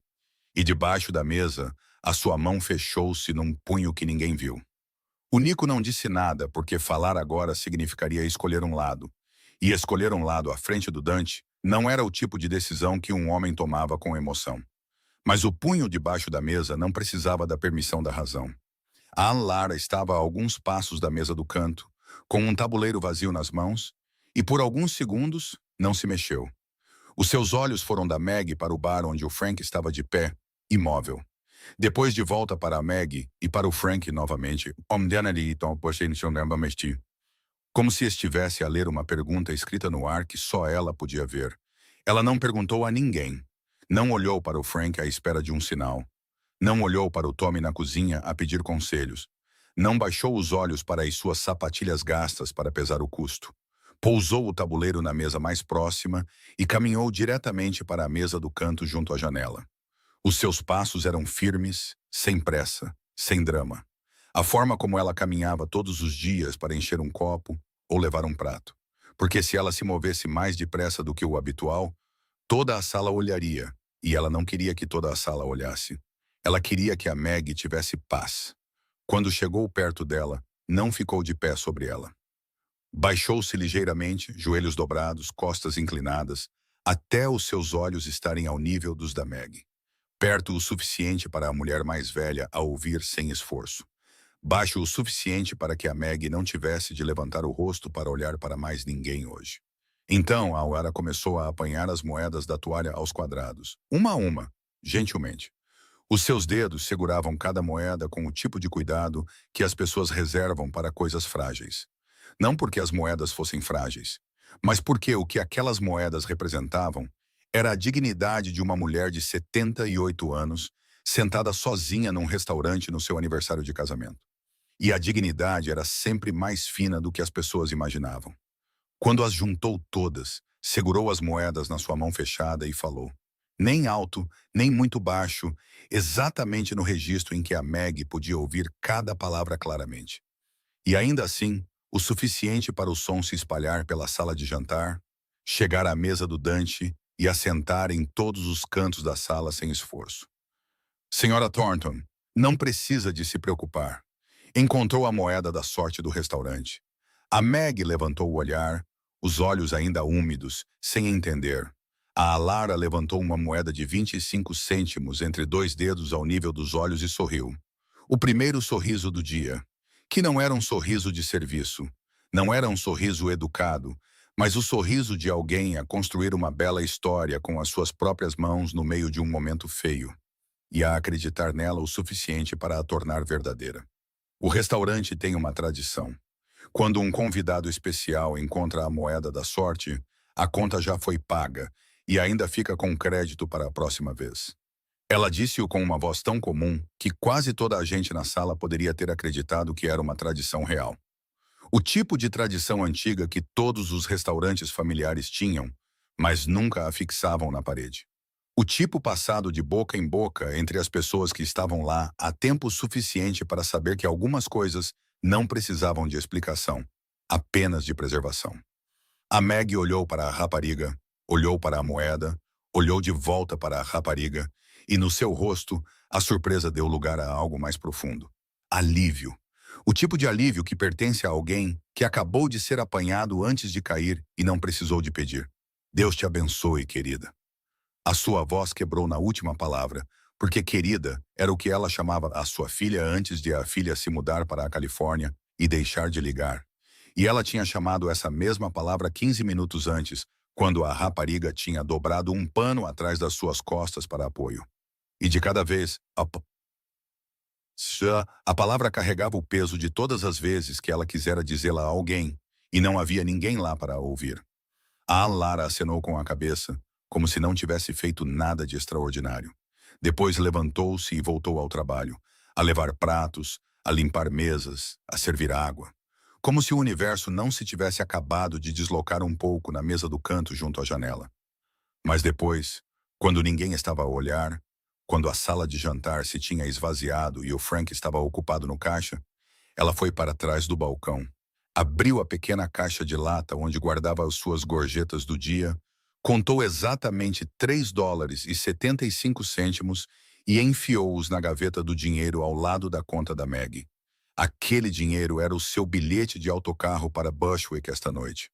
E debaixo da mesa, a sua mão fechou-se num punho que ninguém viu. O Nico não disse nada, porque falar agora significaria escolher um lado. E escolher um lado à frente do Dante não era o tipo de decisão que um homem tomava com emoção. Mas o punho debaixo da mesa não precisava da permissão da razão. A Lara estava a alguns passos da mesa do canto, com um tabuleiro vazio nas mãos, e por alguns segundos não se mexeu. Os seus olhos foram da Meg para o bar onde o Frank estava de pé, imóvel. Depois de volta para a Meg e para o Frank novamente, como se estivesse a ler uma pergunta escrita no ar que só ela podia ver. Ela não perguntou a ninguém. Não olhou para o Frank à espera de um sinal. Não olhou para o Tommy na cozinha a pedir conselhos. Não baixou os olhos para as suas sapatilhas gastas para pesar o custo. Pousou o tabuleiro na mesa mais próxima e caminhou diretamente para a mesa do canto junto à janela. Os seus passos eram firmes, sem pressa, sem drama. A forma como ela caminhava todos os dias para encher um copo ou levar um prato. Porque se ela se movesse mais depressa do que o habitual, toda a sala olharia, e ela não queria que toda a sala olhasse. Ela queria que a Meg tivesse paz. Quando chegou perto dela, não ficou de pé sobre ela. Baixou-se ligeiramente, joelhos dobrados, costas inclinadas, até os seus olhos estarem ao nível dos da Meg. Perto o suficiente para a mulher mais velha a ouvir sem esforço. Baixo o suficiente para que a Meg não tivesse de levantar o rosto para olhar para mais ninguém hoje. Então, a Aurora começou a apanhar as moedas da toalha aos quadrados, uma a uma, gentilmente. Os seus dedos seguravam cada moeda com o tipo de cuidado que as pessoas reservam para coisas frágeis. Não porque as moedas fossem frágeis, mas porque o que aquelas moedas representavam era a dignidade de uma mulher de 78 anos, sentada sozinha num restaurante no seu aniversário de casamento. E a dignidade era sempre mais fina do que as pessoas imaginavam. Quando as juntou todas, segurou as moedas na sua mão fechada e falou, nem alto, nem muito baixo, exatamente no registro em que a Meg podia ouvir cada palavra claramente. E ainda assim, o suficiente para o som se espalhar pela sala de jantar, chegar à mesa do Dante e assentar em todos os cantos da sala sem esforço. Senhora Thornton, não precisa de se preocupar. Encontrou a moeda da sorte do restaurante. A Meg levantou o olhar, os olhos ainda úmidos, sem entender. A Alara levantou uma moeda de 25 cêntimos entre dois dedos ao nível dos olhos e sorriu. O primeiro sorriso do dia, que não era um sorriso de serviço, não era um sorriso educado, mas o sorriso de alguém a construir uma bela história com as suas próprias mãos no meio de um momento feio, e a acreditar nela o suficiente para a tornar verdadeira. O restaurante tem uma tradição. Quando um convidado especial encontra a moeda da sorte, a conta já foi paga e ainda fica com crédito para a próxima vez. Ela disse-o com uma voz tão comum que quase toda a gente na sala poderia ter acreditado que era uma tradição real. O tipo de tradição antiga que todos os restaurantes familiares tinham, mas nunca a fixavam na parede. O tipo passado de boca em boca entre as pessoas que estavam lá há tempo suficiente para saber que algumas coisas não precisavam de explicação, apenas de preservação. A Meg olhou para a rapariga, olhou para a moeda, olhou de volta para a rapariga, e no seu rosto, a surpresa deu lugar a algo mais profundo. Alívio. O tipo de alívio que pertence a alguém que acabou de ser apanhado antes de cair e não precisou de pedir. Deus te abençoe, querida. A sua voz quebrou na última palavra, porque querida era o que ela chamava a sua filha antes de a filha se mudar para a Califórnia e deixar de ligar. E ela tinha chamado essa mesma palavra 15 minutos antes, quando a rapariga tinha dobrado um pano atrás das suas costas para apoio. E de cada vez, a palavra carregava o peso de todas as vezes que ela quisera dizê-la a alguém, e não havia ninguém lá para a ouvir. A Lara acenou com a cabeça, como se não tivesse feito nada de extraordinário. Depois levantou-se e voltou ao trabalho, a levar pratos, a limpar mesas, a servir água. Como se o universo não se tivesse acabado de deslocar um pouco na mesa do canto junto à janela. Mas depois, quando ninguém estava a olhar, quando a sala de jantar se tinha esvaziado e o Frank estava ocupado no caixa, ela foi para trás do balcão, abriu a pequena caixa de lata onde guardava as suas gorjetas do dia, contou exatamente $3,75 e enfiou-os na gaveta do dinheiro ao lado da conta da Meg. Aquele dinheiro era o seu bilhete de autocarro para Bushwick esta noite.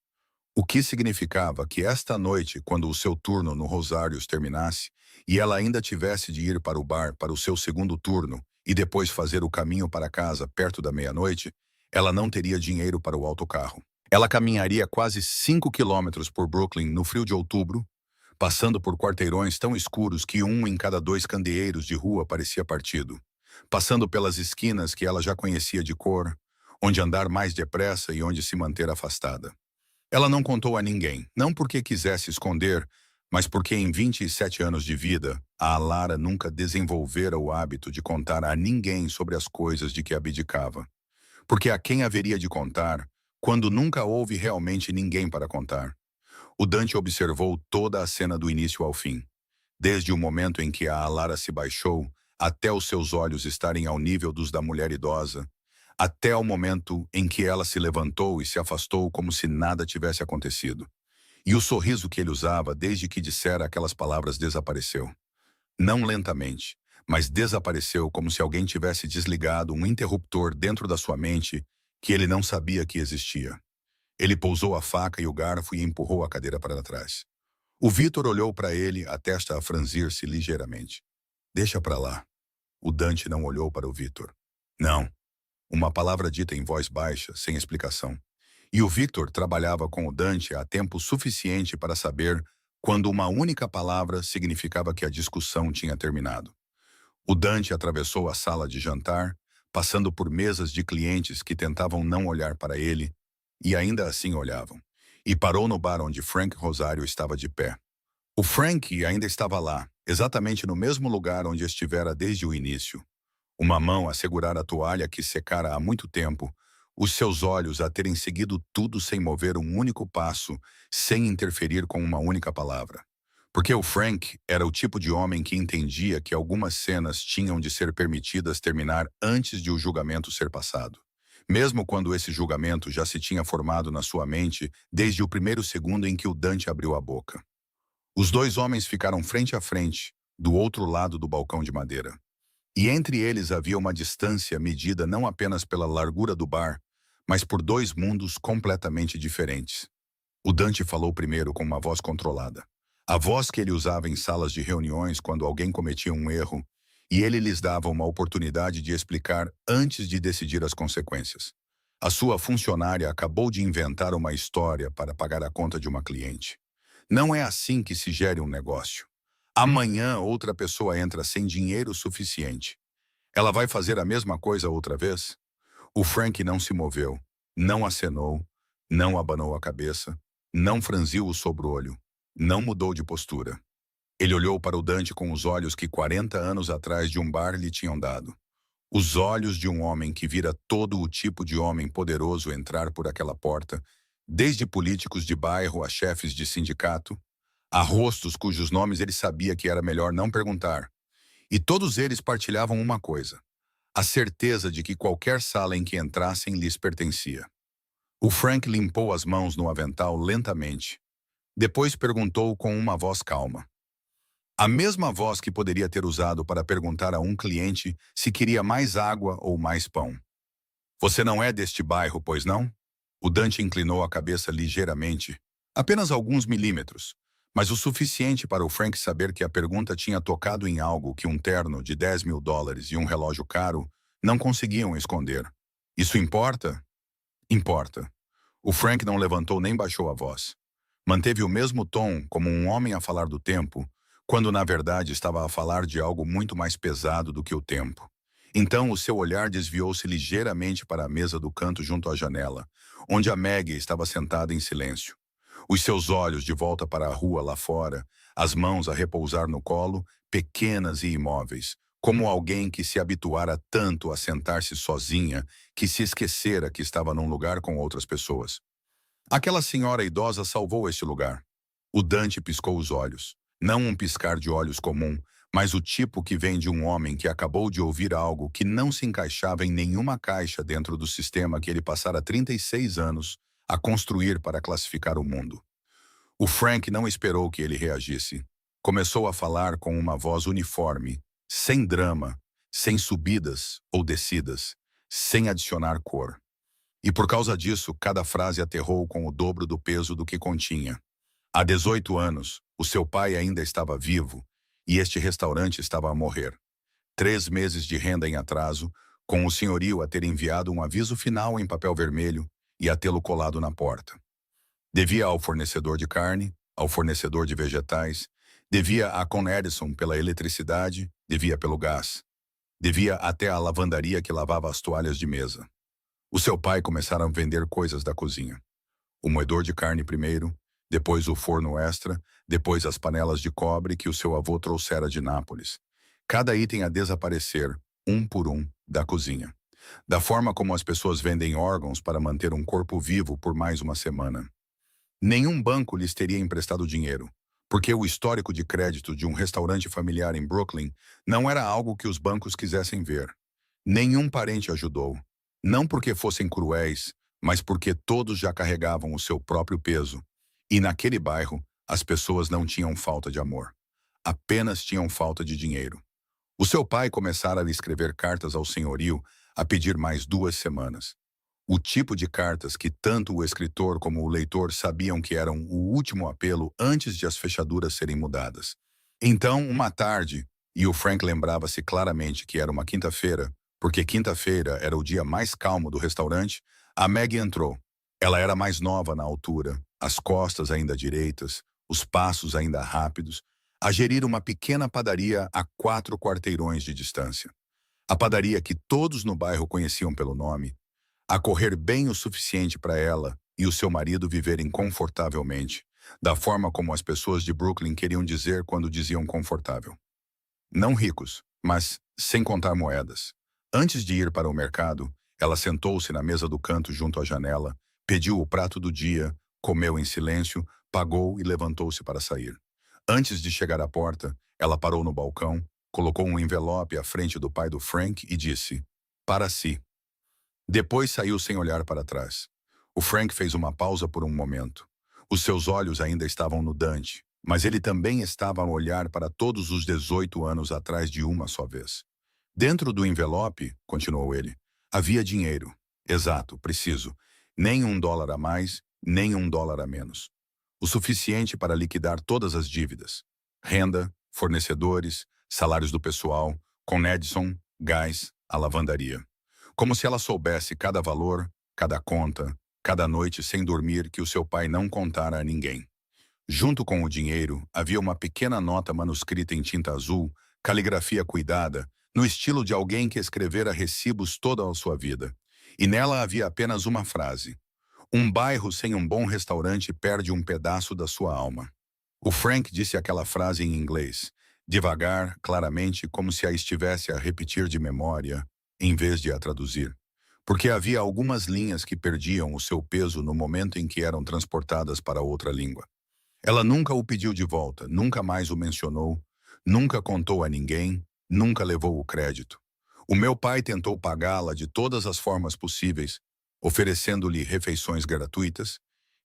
O que significava que esta noite, quando o seu turno no Rosários terminasse, e ela ainda tivesse de ir para o bar para o seu segundo turno e depois fazer o caminho para casa perto da meia-noite, ela não teria dinheiro para o autocarro. Ela caminharia quase 5 quilômetros por Brooklyn no frio de outubro, passando por quarteirões tão escuros que um em cada dois candeeiros de rua parecia partido, passando pelas esquinas que ela já conhecia de cor, onde andar mais depressa e onde se manter afastada. Ela não contou a ninguém, não porque quisesse esconder, mas porque em 27 anos de vida, a Lara nunca desenvolvera o hábito de contar a ninguém sobre as coisas de que abdicava. Porque a quem haveria de contar, quando nunca houve realmente ninguém para contar? O Dante observou toda a cena do início ao fim, desde o momento em que a Alara se baixou, até os seus olhos estarem ao nível dos da mulher idosa, até o momento em que ela se levantou e se afastou como se nada tivesse acontecido. E o sorriso que ele usava desde que dissera aquelas palavras desapareceu. Não lentamente, mas desapareceu como se alguém tivesse desligado um interruptor dentro da sua mente que ele não sabia que existia. Ele pousou a faca e o garfo e empurrou a cadeira para trás. O Vitor olhou para ele, a testa a franzir-se ligeiramente. Deixa para lá. O Dante não olhou para o Vitor. Não. Uma palavra dita em voz baixa, sem explicação. E o Victor trabalhava com o Dante há tempo suficiente para saber quando uma única palavra significava que a discussão tinha terminado. O Dante atravessou a sala de jantar, passando por mesas de clientes que tentavam não olhar para ele, e ainda assim olhavam, e parou no bar onde Frank Rosário estava de pé. O Frank ainda estava lá, exatamente no mesmo lugar onde estivera desde o início. Uma mão a segurar a toalha que secara há muito tempo, os seus olhos a terem seguido tudo sem mover um único passo, sem interferir com uma única palavra. Porque o Frank era o tipo de homem que entendia que algumas cenas tinham de ser permitidas terminar antes de o julgamento ser passado, mesmo quando esse julgamento já se tinha formado na sua mente desde o primeiro segundo em que o Dante abriu a boca. Os dois homens ficaram frente a frente, do outro lado do balcão de madeira. E entre eles havia uma distância medida não apenas pela largura do bar, mas por dois mundos completamente diferentes. O Dante falou primeiro com uma voz controlada. A voz que ele usava em salas de reuniões quando alguém cometia um erro, e ele lhes dava uma oportunidade de explicar antes de decidir as consequências. A sua funcionária acabou de inventar uma história para pagar a conta de uma cliente. Não é assim que se gere um negócio. Amanhã outra pessoa entra sem dinheiro suficiente. Ela vai fazer a mesma coisa outra vez? O Frank não se moveu, não acenou, não abanou a cabeça, não franziu o sobrolho, não mudou de postura. Ele olhou para o Dante com os olhos que 40 anos atrás de um bar lhe tinham dado. Os olhos de um homem que vira todo o tipo de homem poderoso entrar por aquela porta, desde políticos de bairro a chefes de sindicato, a rostos cujos nomes ele sabia que era melhor não perguntar. E todos eles partilhavam uma coisa: a certeza de que qualquer sala em que entrassem lhes pertencia. O Frank limpou as mãos no avental lentamente. Depois perguntou com uma voz calma. A mesma voz que poderia ter usado para perguntar a um cliente se queria mais água ou mais pão. Você não é deste bairro, pois não? O Dante inclinou a cabeça ligeiramente, apenas alguns milímetros, mas o suficiente para o Frank saber que a pergunta tinha tocado em algo que um terno de $10.000 e um relógio caro não conseguiam esconder. Isso importa? Importa. O Frank não levantou nem baixou a voz. Manteve o mesmo tom, como um homem a falar do tempo, quando na verdade estava a falar de algo muito mais pesado do que o tempo. Então o seu olhar desviou-se ligeiramente para a mesa do canto junto à janela, onde a Maggie estava sentada em silêncio. Os seus olhos de volta para a rua lá fora, as mãos a repousar no colo, pequenas e imóveis, como alguém que se habituara tanto a sentar-se sozinha que se esquecera que estava num lugar com outras pessoas. Aquela senhora idosa salvou este lugar. O Dante piscou os olhos. Não um piscar de olhos comum, mas o tipo que vem de um homem que acabou de ouvir algo que não se encaixava em nenhuma caixa dentro do sistema que ele passara 36 anos a construir para classificar o mundo. O Frank não esperou que ele reagisse. Começou a falar com uma voz uniforme, sem drama, sem subidas ou descidas, sem adicionar cor. E por causa disso, cada frase aterrou com o dobro do peso do que continha. Há 18 anos, o seu pai ainda estava vivo e este restaurante estava a morrer. 3 meses de renda em atraso, com o senhorio a ter enviado um aviso final em papel vermelho e a tê-lo colado na porta. Devia ao fornecedor de carne, ao fornecedor de vegetais, devia a Con Edison pela eletricidade, devia pelo gás. Devia até à lavandaria que lavava as toalhas de mesa. O seu pai começara a vender coisas da cozinha. O moedor de carne primeiro, depois o forno extra, depois as panelas de cobre que o seu avô trouxera de Nápoles. Cada item a desaparecer, um por um, da cozinha. Da forma como as pessoas vendem órgãos para manter um corpo vivo por mais uma semana. Nenhum banco lhes teria emprestado dinheiro, porque o histórico de crédito de um restaurante familiar em Brooklyn não era algo que os bancos quisessem ver. Nenhum parente ajudou. Não porque fossem cruéis, mas porque todos já carregavam o seu próprio peso. E naquele bairro, as pessoas não tinham falta de amor. Apenas tinham falta de dinheiro. O seu pai começara a escrever cartas ao senhorio a pedir mais 2 semanas. O tipo de cartas que tanto o escritor como o leitor sabiam que eram o último apelo antes de as fechaduras serem mudadas. Então, uma tarde, e o Frank lembrava-se claramente que era uma quinta-feira, porque quinta-feira era o dia mais calmo do restaurante, a Maggie entrou. Ela era mais nova na altura, as costas ainda direitas, os passos ainda rápidos, a gerir uma pequena padaria a 4 quarteirões de distância. A padaria que todos no bairro conheciam pelo nome, a correr bem o suficiente para ela e o seu marido viverem confortavelmente, da forma como as pessoas de Brooklyn queriam dizer quando diziam confortável. Não ricos, mas sem contar moedas. Antes de ir para o mercado, ela sentou-se na mesa do canto junto à janela, pediu o prato do dia, comeu em silêncio, pagou e levantou-se para sair. Antes de chegar à porta, ela parou no balcão, colocou um envelope à frente do pai do Frank e disse: "Para si." Depois saiu sem olhar para trás. O Frank fez uma pausa por um momento. Os seus olhos ainda estavam no Dante, mas ele também estava a olhar para todos os 18 anos atrás de uma só vez. Dentro do envelope, continuou ele, havia dinheiro. Exato, preciso. Nem $1 a mais, nem $1 a menos. O suficiente para liquidar todas as dívidas. Renda, fornecedores, salários do pessoal, com Edison, gás, a lavandaria. Como se ela soubesse cada valor, cada conta, cada noite sem dormir que o seu pai não contara a ninguém. Junto com o dinheiro, havia uma pequena nota manuscrita em tinta azul, caligrafia cuidada, no estilo de alguém que escrevera recibos toda a sua vida. E nela havia apenas uma frase: um bairro sem um bom restaurante perde um pedaço da sua alma. O Frank disse aquela frase em inglês, devagar, claramente, como se a estivesse a repetir de memória, em vez de a traduzir. Porque havia algumas linhas que perdiam o seu peso no momento em que eram transportadas para outra língua. Ela nunca o pediu de volta, nunca mais o mencionou, nunca contou a ninguém, nunca levou o crédito. O meu pai tentou pagá-la de todas as formas possíveis, oferecendo-lhe refeições gratuitas,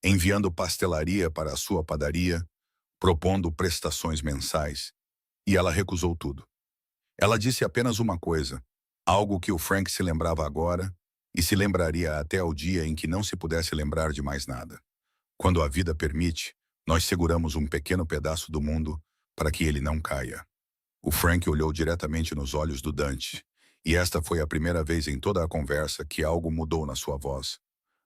enviando pastelaria para a sua padaria, propondo prestações mensais, e ela recusou tudo. Ela disse apenas uma coisa, algo que o Frank se lembrava agora e se lembraria até o dia em que não se pudesse lembrar de mais nada. Quando a vida permite, nós seguramos um pequeno pedaço do mundo para que ele não caia. O Frank olhou diretamente nos olhos do Dante, e esta foi a primeira vez em toda a conversa que algo mudou na sua voz.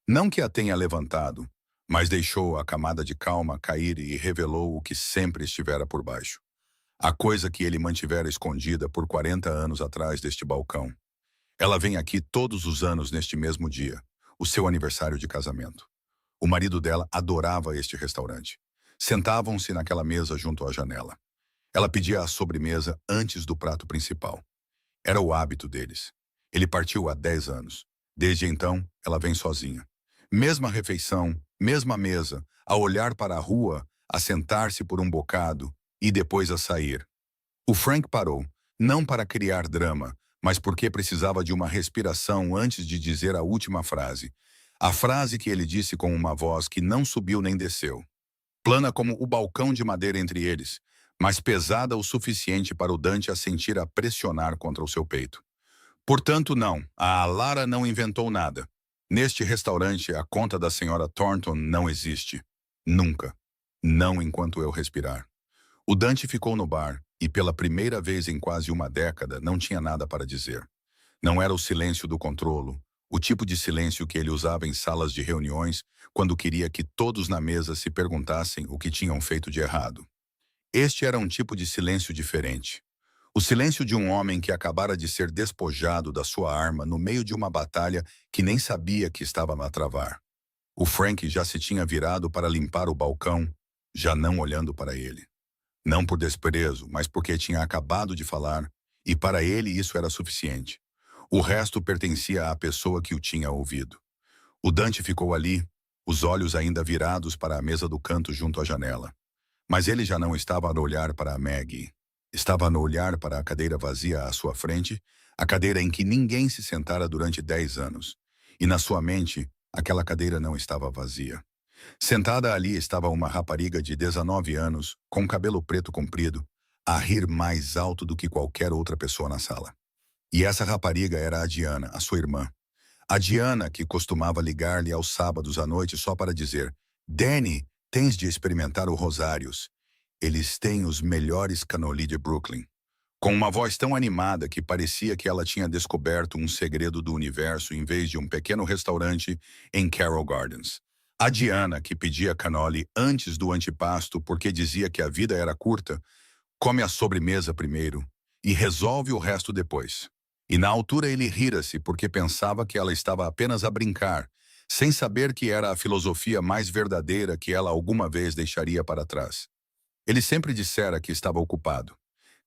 Não que a tenha levantado, mas deixou a camada de calma cair e revelou o que sempre estivera por baixo. A coisa que ele mantivera escondida por 40 anos atrás deste balcão. Ela vem aqui todos os anos neste mesmo dia, o seu aniversário de casamento. O marido dela adorava este restaurante. Sentavam-se naquela mesa junto à janela. Ela pedia a sobremesa antes do prato principal. Era o hábito deles. Ele partiu há 10 anos. Desde então, ela vem sozinha. Mesma refeição, mesma mesa, a olhar para a rua, a sentar-se por um bocado e depois a sair. O Frank parou, não para criar drama, mas porque precisava de uma respiração antes de dizer a última frase. A frase que ele disse com uma voz que não subiu nem desceu. Plana como o balcão de madeira entre eles, mas pesada o suficiente para o Dante a sentir a pressionar contra o seu peito. Portanto, não, a Lara não inventou nada. Neste restaurante, a conta da senhora Thornton não existe. Nunca. Não enquanto eu respirar. O Dante ficou no bar e, pela primeira vez em quase uma década, não tinha nada para dizer. Não era o silêncio do controlo, o tipo de silêncio que ele usava em salas de reuniões quando queria que todos na mesa se perguntassem o que tinham feito de errado. Este era um tipo de silêncio diferente. O silêncio de um homem que acabara de ser despojado da sua arma no meio de uma batalha que nem sabia que estava a travar. O Frank já se tinha virado para limpar o balcão, já não olhando para ele. Não por desprezo, mas porque tinha acabado de falar, e para ele isso era suficiente. O resto pertencia à pessoa que o tinha ouvido. O Dante ficou ali, os olhos ainda virados para a mesa do canto junto à janela. Mas ele já não estava a olhar para a Maggie. Estava a olhar para a cadeira vazia à sua frente, a cadeira em que ninguém se sentara durante 10 anos. E na sua mente, aquela cadeira não estava vazia. Sentada ali estava uma rapariga de 19 anos, com cabelo preto comprido, a rir mais alto do que qualquer outra pessoa na sala. E essa rapariga era a Diana, a sua irmã. A Diana, que costumava ligar-lhe aos sábados à noite só para dizer: Danny, tens de experimentar o Rosários. Eles têm os melhores cannoli de Brooklyn. Com uma voz tão animada que parecia que ela tinha descoberto um segredo do universo em vez de um pequeno restaurante em Carroll Gardens. A Diana, que pedia cannoli antes do antipasto porque dizia que a vida era curta, come a sobremesa primeiro e resolve o resto depois. E na altura ele rira-se porque pensava que ela estava apenas a brincar, sem saber que era a filosofia mais verdadeira que ela alguma vez deixaria para trás. Ele sempre dissera que estava ocupado.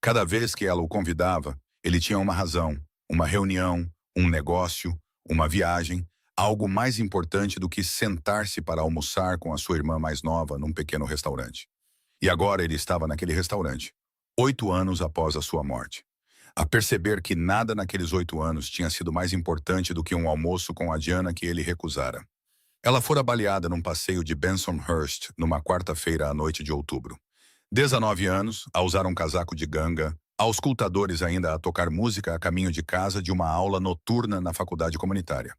Cada vez que ela o convidava, ele tinha uma razão, uma reunião, um negócio, uma viagem, algo mais importante do que sentar-se para almoçar com a sua irmã mais nova num pequeno restaurante. E agora ele estava naquele restaurante, 8 anos após a sua morte. A perceber que nada naqueles 8 anos tinha sido mais importante do que um almoço com a Diana que ele recusara. Ela fora baleada num passeio de Bensonhurst numa quarta-feira à noite de outubro. 19 anos, a usar um casaco de ganga, aos escutadores ainda a tocar música a caminho de casa de uma aula noturna na faculdade comunitária.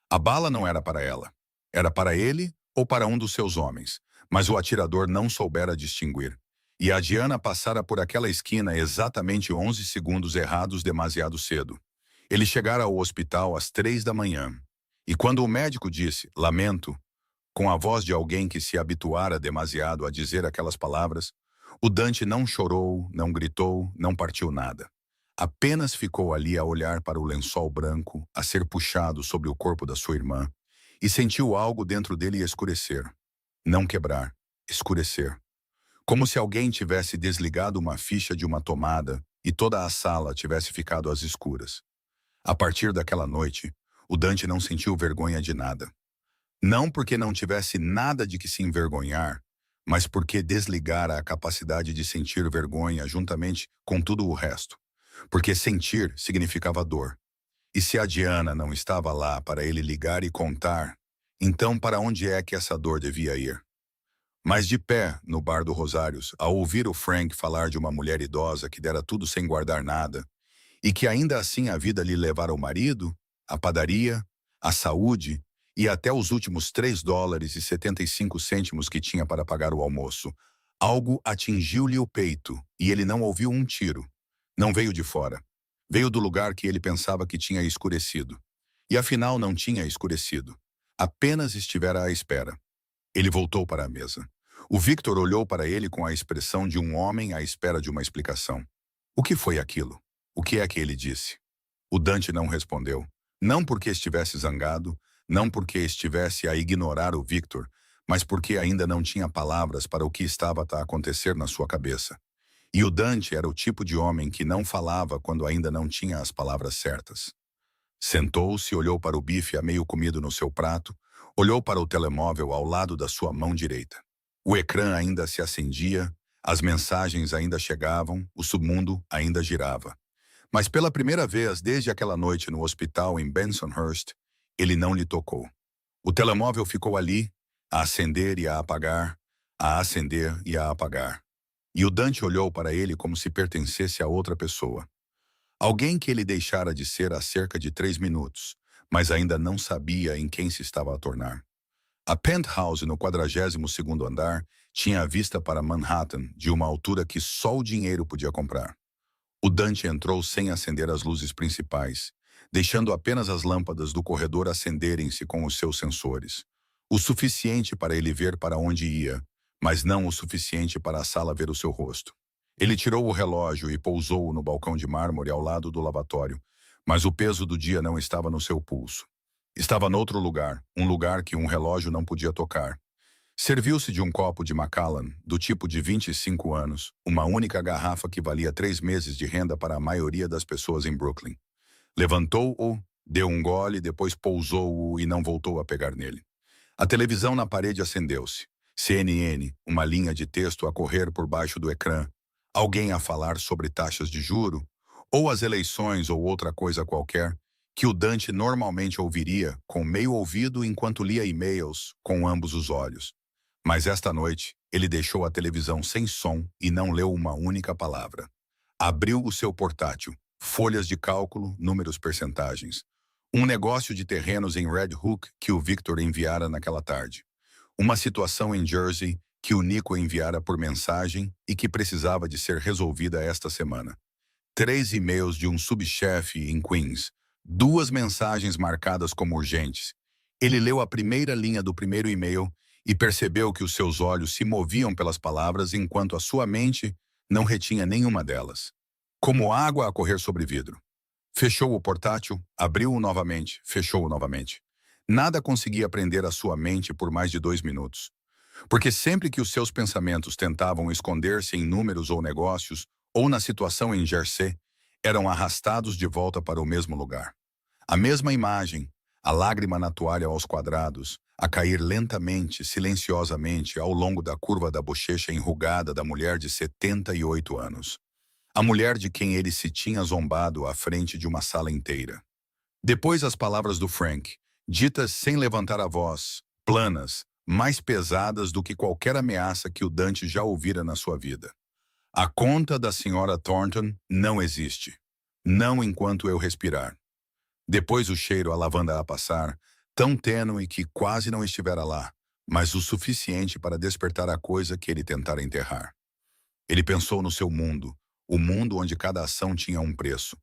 A bala não era para ela. Era para ele ou para um dos seus homens, mas o atirador não soubera distinguir. E a Diana passara por aquela esquina exatamente 11 segundos errados demasiado cedo. Ele chegara ao hospital às 3 da manhã. E quando o médico disse, lamento, com a voz de alguém que se habituara demasiado a dizer aquelas palavras, o Dante não chorou, não gritou, não partiu nada. Apenas ficou ali a olhar para o lençol branco, a ser puxado sobre o corpo da sua irmã, e sentiu algo dentro dele escurecer. Não quebrar, escurecer. Como se alguém tivesse desligado uma ficha de uma tomada e toda a sala tivesse ficado às escuras. A partir daquela noite, o Dante não sentiu vergonha de nada. Não porque não tivesse nada de que se envergonhar, mas porque desligara a capacidade de sentir vergonha juntamente com tudo o resto. Porque sentir significava dor. E se a Diana não estava lá para ele ligar e contar, então para onde é que essa dor devia ir? Mas de pé, no bar do Rosários, ao ouvir o Frank falar de uma mulher idosa que dera tudo sem guardar nada, e que ainda assim a vida lhe levara o marido, a padaria, a saúde e até os últimos $3,75 que tinha para pagar o almoço, algo atingiu-lhe o peito e ele não ouviu um tiro. Não veio de fora. Veio do lugar que ele pensava que tinha escurecido. E afinal não tinha escurecido. Apenas estivera à espera. Ele voltou para a mesa. O Victor olhou para ele com a expressão de um homem à espera de uma explicação. O que foi aquilo? O que é que ele disse? O Dante não respondeu. Não porque estivesse zangado, não porque estivesse a ignorar o Victor, mas porque ainda não tinha palavras para o que estava a acontecer na sua cabeça. E o Dante era o tipo de homem que não falava quando ainda não tinha as palavras certas. Sentou-se, olhou para o bife a meio comido no seu prato, olhou para o telemóvel ao lado da sua mão direita. O ecrã ainda se acendia, as mensagens ainda chegavam, o submundo ainda girava. Mas pela primeira vez desde aquela noite no hospital em Bensonhurst, ele não lhe tocou. O telemóvel ficou ali, a acender e a apagar, a acender e a apagar. E o Dante olhou para ele como se pertencesse a outra pessoa. Alguém que ele deixara de ser há cerca de 3 minutos, mas ainda não sabia em quem se estava a tornar. A penthouse no 42º andar tinha a vista para Manhattan de uma altura que só o dinheiro podia comprar. O Dante entrou sem acender as luzes principais, deixando apenas as lâmpadas do corredor acenderem-se com os seus sensores. O suficiente para ele ver para onde ia, mas não o suficiente para a sala ver o seu rosto. Ele tirou o relógio e pousou-o no balcão de mármore ao lado do lavatório, mas o peso do dia não estava no seu pulso. Estava noutro lugar, um lugar que um relógio não podia tocar. Serviu-se de um copo de Macallan, do tipo de 25 anos, uma única garrafa que valia 3 meses de renda para a maioria das pessoas em Brooklyn. Levantou-o, deu um gole, depois pousou-o e não voltou a pegar nele. A televisão na parede acendeu-se. CNN, uma linha de texto a correr por baixo do ecrã. Alguém a falar sobre taxas de juro, ou as eleições ou outra coisa qualquer, que o Dante normalmente ouviria com meio ouvido enquanto lia e-mails com ambos os olhos. Mas esta noite, ele deixou a televisão sem som e não leu uma única palavra. Abriu o seu portátil, folhas de cálculo, números, percentagens. Um negócio de terrenos em Red Hook que o Victor enviara naquela tarde. Uma situação em Jersey que o Nico enviara por mensagem e que precisava de ser resolvida esta semana. 3 e-mails de um subchefe em Queens. 2 mensagens marcadas como urgentes. Ele leu a primeira linha do primeiro e-mail e percebeu que os seus olhos se moviam pelas palavras enquanto a sua mente não retinha nenhuma delas. Como água a correr sobre vidro. Fechou o portátil, abriu-o novamente, fechou-o novamente. Nada conseguia prender a sua mente por mais de 2 minutos. Porque sempre que os seus pensamentos tentavam esconder-se em números ou negócios, ou na situação em Jersey, eram arrastados de volta para o mesmo lugar. A mesma imagem, a lágrima na toalha aos quadrados, a cair lentamente, silenciosamente, ao longo da curva da bochecha enrugada da mulher de 78 anos. A mulher de quem ele se tinha zombado à frente de uma sala inteira. Depois as palavras do Frank, ditas sem levantar a voz, planas, mais pesadas do que qualquer ameaça que o Dante já ouvira na sua vida. A conta da senhora Thornton não existe. Não enquanto eu respirar. Depois o cheiro a lavanda a passar, tão tênue que quase não estivera lá, mas o suficiente para despertar a coisa que ele tentara enterrar. Ele pensou no seu mundo, o mundo onde cada ação tinha um preço.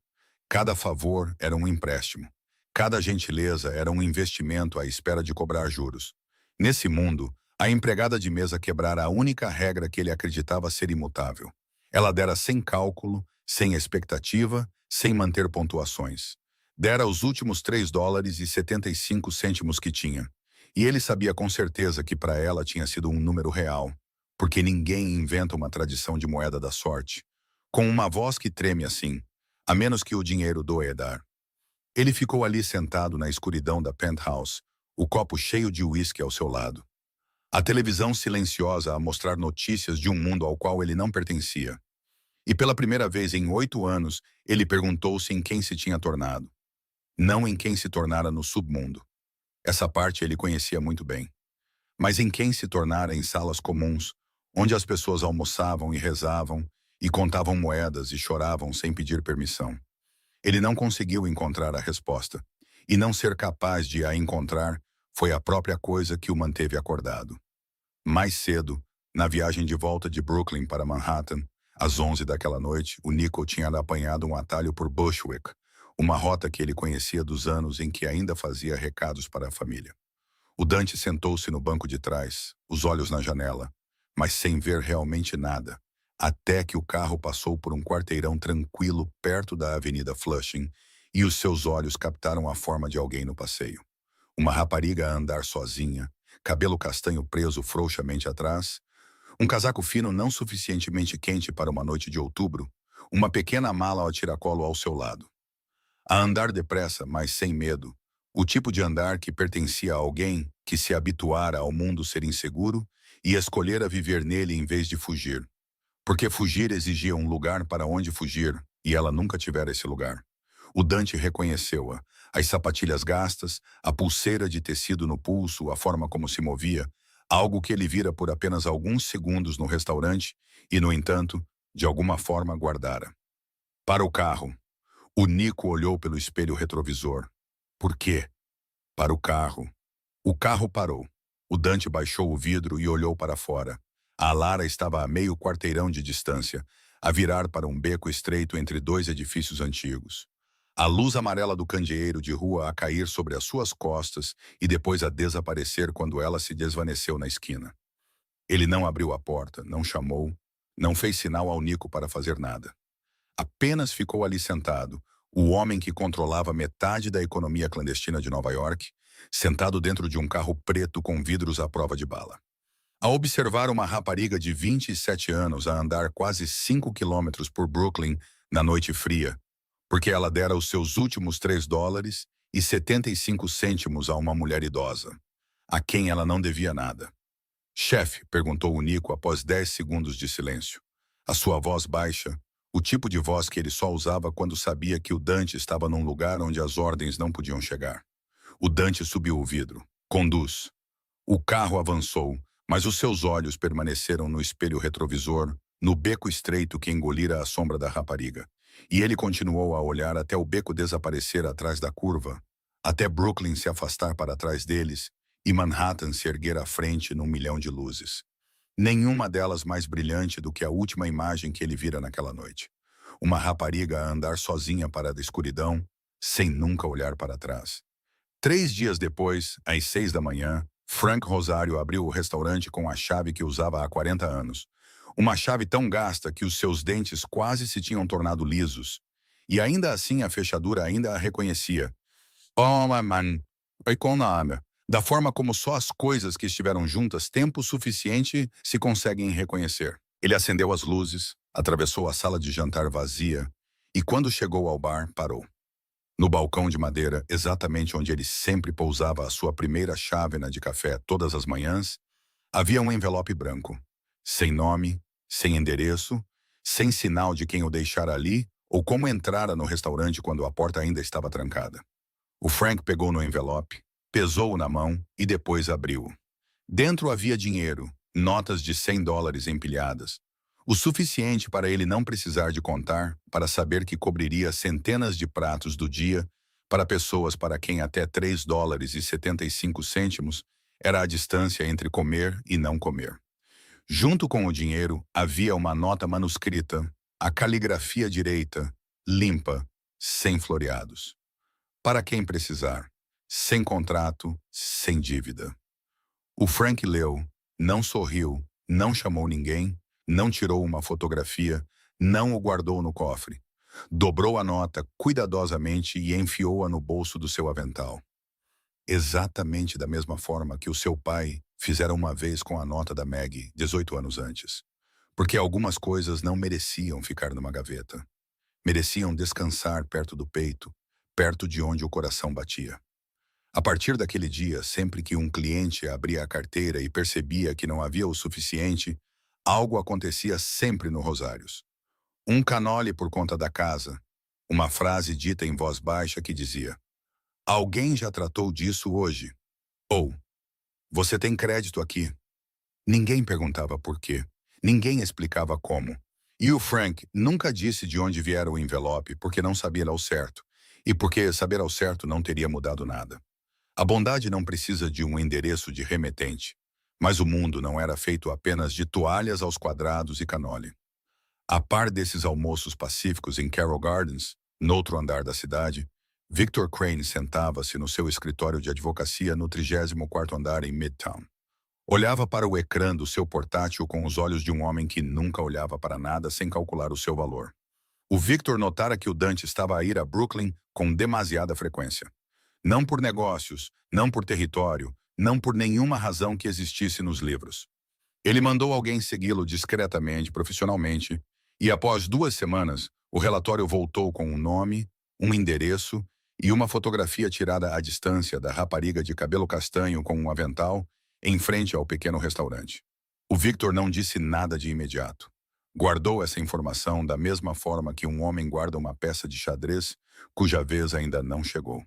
Cada favor era um empréstimo. Cada gentileza era um investimento à espera de cobrar juros. Nesse mundo, a empregada de mesa quebrara a única regra que ele acreditava ser imutável. Ela dera sem cálculo, sem expectativa, sem manter pontuações. Dera os últimos $3,75 que tinha. E ele sabia com certeza que para ela tinha sido um número real, porque ninguém inventa uma tradição de moeda da sorte, com uma voz que treme assim, a menos que o dinheiro doa dar. Ele ficou ali sentado na escuridão da penthouse, o copo cheio de uísque ao seu lado. A televisão silenciosa a mostrar notícias de um mundo ao qual ele não pertencia. E pela primeira vez em 8 anos, ele perguntou-se em quem se tinha tornado. Não em quem se tornara no submundo. Essa parte ele conhecia muito bem. Mas em quem se tornara em salas comuns, onde as pessoas almoçavam e rezavam, e contavam moedas e choravam sem pedir permissão. Ele não conseguiu encontrar a resposta, e não ser capaz de a encontrar foi a própria coisa que o manteve acordado. Mais cedo, na viagem de volta de Brooklyn para Manhattan, às 11 daquela noite, o Nico tinha apanhado um atalho por Bushwick, uma rota que ele conhecia dos anos em que ainda fazia recados para a família. O Dante sentou-se no banco de trás, os olhos na janela, mas sem ver realmente nada, até que o carro passou por um quarteirão tranquilo perto da Avenida Flushing e os seus olhos captaram a forma de alguém no passeio. Uma rapariga a andar sozinha, cabelo castanho preso frouxamente atrás, um casaco fino não suficientemente quente para uma noite de outubro, uma pequena mala a tiracolo ao seu lado. A andar depressa, mas sem medo, o tipo de andar que pertencia a alguém que se habituara ao mundo ser inseguro e escolhera viver nele em vez de fugir. Porque fugir exigia um lugar para onde fugir, e ela nunca tivera esse lugar. O Dante reconheceu-a, as sapatilhas gastas, a pulseira de tecido no pulso, a forma como se movia, algo que ele vira por apenas alguns segundos no restaurante e, no entanto, de alguma forma guardara. Para o carro. O Nico olhou pelo espelho retrovisor. Por quê? Para o carro. O carro parou. O Dante baixou o vidro e olhou para fora. A Lara estava a meio quarteirão de distância, a virar para um beco estreito entre 2 edifícios antigos. A luz amarela do candeeiro de rua a cair sobre as suas costas e depois a desaparecer quando ela se desvaneceu na esquina. Ele não abriu a porta, não chamou, não fez sinal ao Nico para fazer nada. Apenas ficou ali sentado, o homem que controlava metade da economia clandestina de Nova York, sentado dentro de um carro preto com vidros à prova de bala. A observar uma rapariga de 27 anos a andar quase 5 quilômetros por Brooklyn na noite fria, porque ela dera os seus últimos $3,75 a uma mulher idosa, a quem ela não devia nada. Chefe, perguntou o Nico após 10 segundos de silêncio. A sua voz baixa, o tipo de voz que ele só usava quando sabia que o Dante estava num lugar onde as ordens não podiam chegar. O Dante subiu o vidro. Conduz. O carro avançou, mas os seus olhos permaneceram no espelho retrovisor, no beco estreito que engolira a sombra da rapariga. E ele continuou a olhar até o beco desaparecer atrás da curva, até Brooklyn se afastar para trás deles e Manhattan se erguer à frente num milhão de luzes. Nenhuma delas mais brilhante do que a última imagem que ele vira naquela noite. Uma rapariga a andar sozinha para a escuridão, sem nunca olhar para trás. 3 dias depois, às 6 da manhã, Frank Rosario abriu o restaurante com a chave que usava há 40 anos. Uma chave tão gasta que os seus dentes quase se tinham tornado lisos. E ainda assim a fechadura ainda a reconhecia. Oh, man, da forma como só as coisas que estiveram juntas tempo suficiente se conseguem reconhecer. Ele acendeu as luzes, atravessou a sala de jantar vazia e, quando chegou ao bar, parou. No balcão de madeira, exatamente onde ele sempre pousava a sua primeira chávena de café todas as manhãs, havia um envelope branco, sem nome, sem endereço, sem sinal de quem o deixara ali ou como entrara no restaurante quando a porta ainda estava trancada. O Frank pegou no envelope, pesou-o na mão e depois abriu-o. Dentro havia dinheiro, notas de US$ 100 empilhadas, o suficiente para ele não precisar de contar, para saber que cobriria centenas de pratos do dia para pessoas para quem até US$ 3,75 era a distância entre comer e não comer. Junto com o dinheiro, havia uma nota manuscrita, a caligrafia direita, limpa, sem floreados. Para quem precisar, sem contrato, sem dívida. O Frank leu, não sorriu, não chamou ninguém, não tirou uma fotografia, não o guardou no cofre. Dobrou a nota cuidadosamente e enfiou-a no bolso do seu avental. Exatamente da mesma forma que o seu pai fizera uma vez com a nota da Maggie, 18 anos antes. Porque algumas coisas não mereciam ficar numa gaveta. Mereciam descansar perto do peito, perto de onde o coração batia. A partir daquele dia, sempre que um cliente abria a carteira e percebia que não havia o suficiente, algo acontecia sempre no Rosários. Um canole por conta da casa, uma frase dita em voz baixa que dizia: "Alguém já tratou disso hoje?" Ou "Você tem crédito aqui?" Ninguém perguntava por quê. Ninguém explicava como. E o Frank nunca disse de onde viera o envelope porque não sabia ao certo. E porque saber ao certo não teria mudado nada. A bondade não precisa de um endereço de remetente. Mas o mundo não era feito apenas de toalhas aos quadrados e canole. A par desses almoços pacíficos em Carroll Gardens, no outro andar da cidade, Victor Crane sentava-se no seu escritório de advocacia no 34º andar em Midtown. Olhava para o ecrã do seu portátil com os olhos de um homem que nunca olhava para nada sem calcular o seu valor. O Victor notara que o Dante estava a ir a Brooklyn com demasiada frequência. Não por negócios, não por território, não por nenhuma razão que existisse nos livros. Ele mandou alguém segui-lo discretamente, profissionalmente, e após 2 semanas, o relatório voltou com um nome, um endereço e uma fotografia tirada à distância da rapariga de cabelo castanho com um avental em frente ao pequeno restaurante. O Victor não disse nada de imediato. Guardou essa informação da mesma forma que um homem guarda uma peça de xadrez cuja vez ainda não chegou.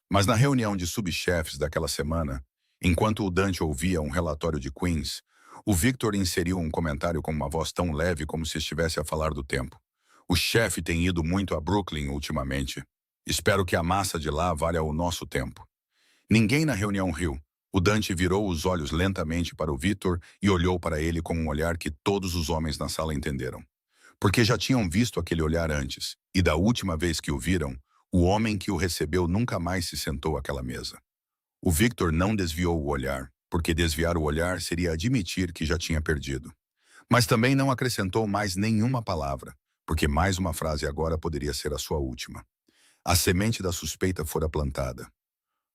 Mas na reunião de subchefes daquela semana, enquanto o Dante ouvia um relatório de Queens, o Victor inseriu um comentário com uma voz tão leve como se estivesse a falar do tempo. "O chefe tem ido muito a Brooklyn ultimamente. Espero que a massa de lá valha o nosso tempo." Ninguém na reunião riu. O Dante virou os olhos lentamente para o Victor e olhou para ele com um olhar que todos os homens na sala entenderam. Porque já tinham visto aquele olhar antes, e da última vez que o viram, o homem que o recebeu nunca mais se sentou àquela mesa. O Victor não desviou o olhar, porque desviar o olhar seria admitir que já tinha perdido. Mas também não acrescentou mais nenhuma palavra, porque mais uma frase agora poderia ser a sua última. A semente da suspeita fora plantada.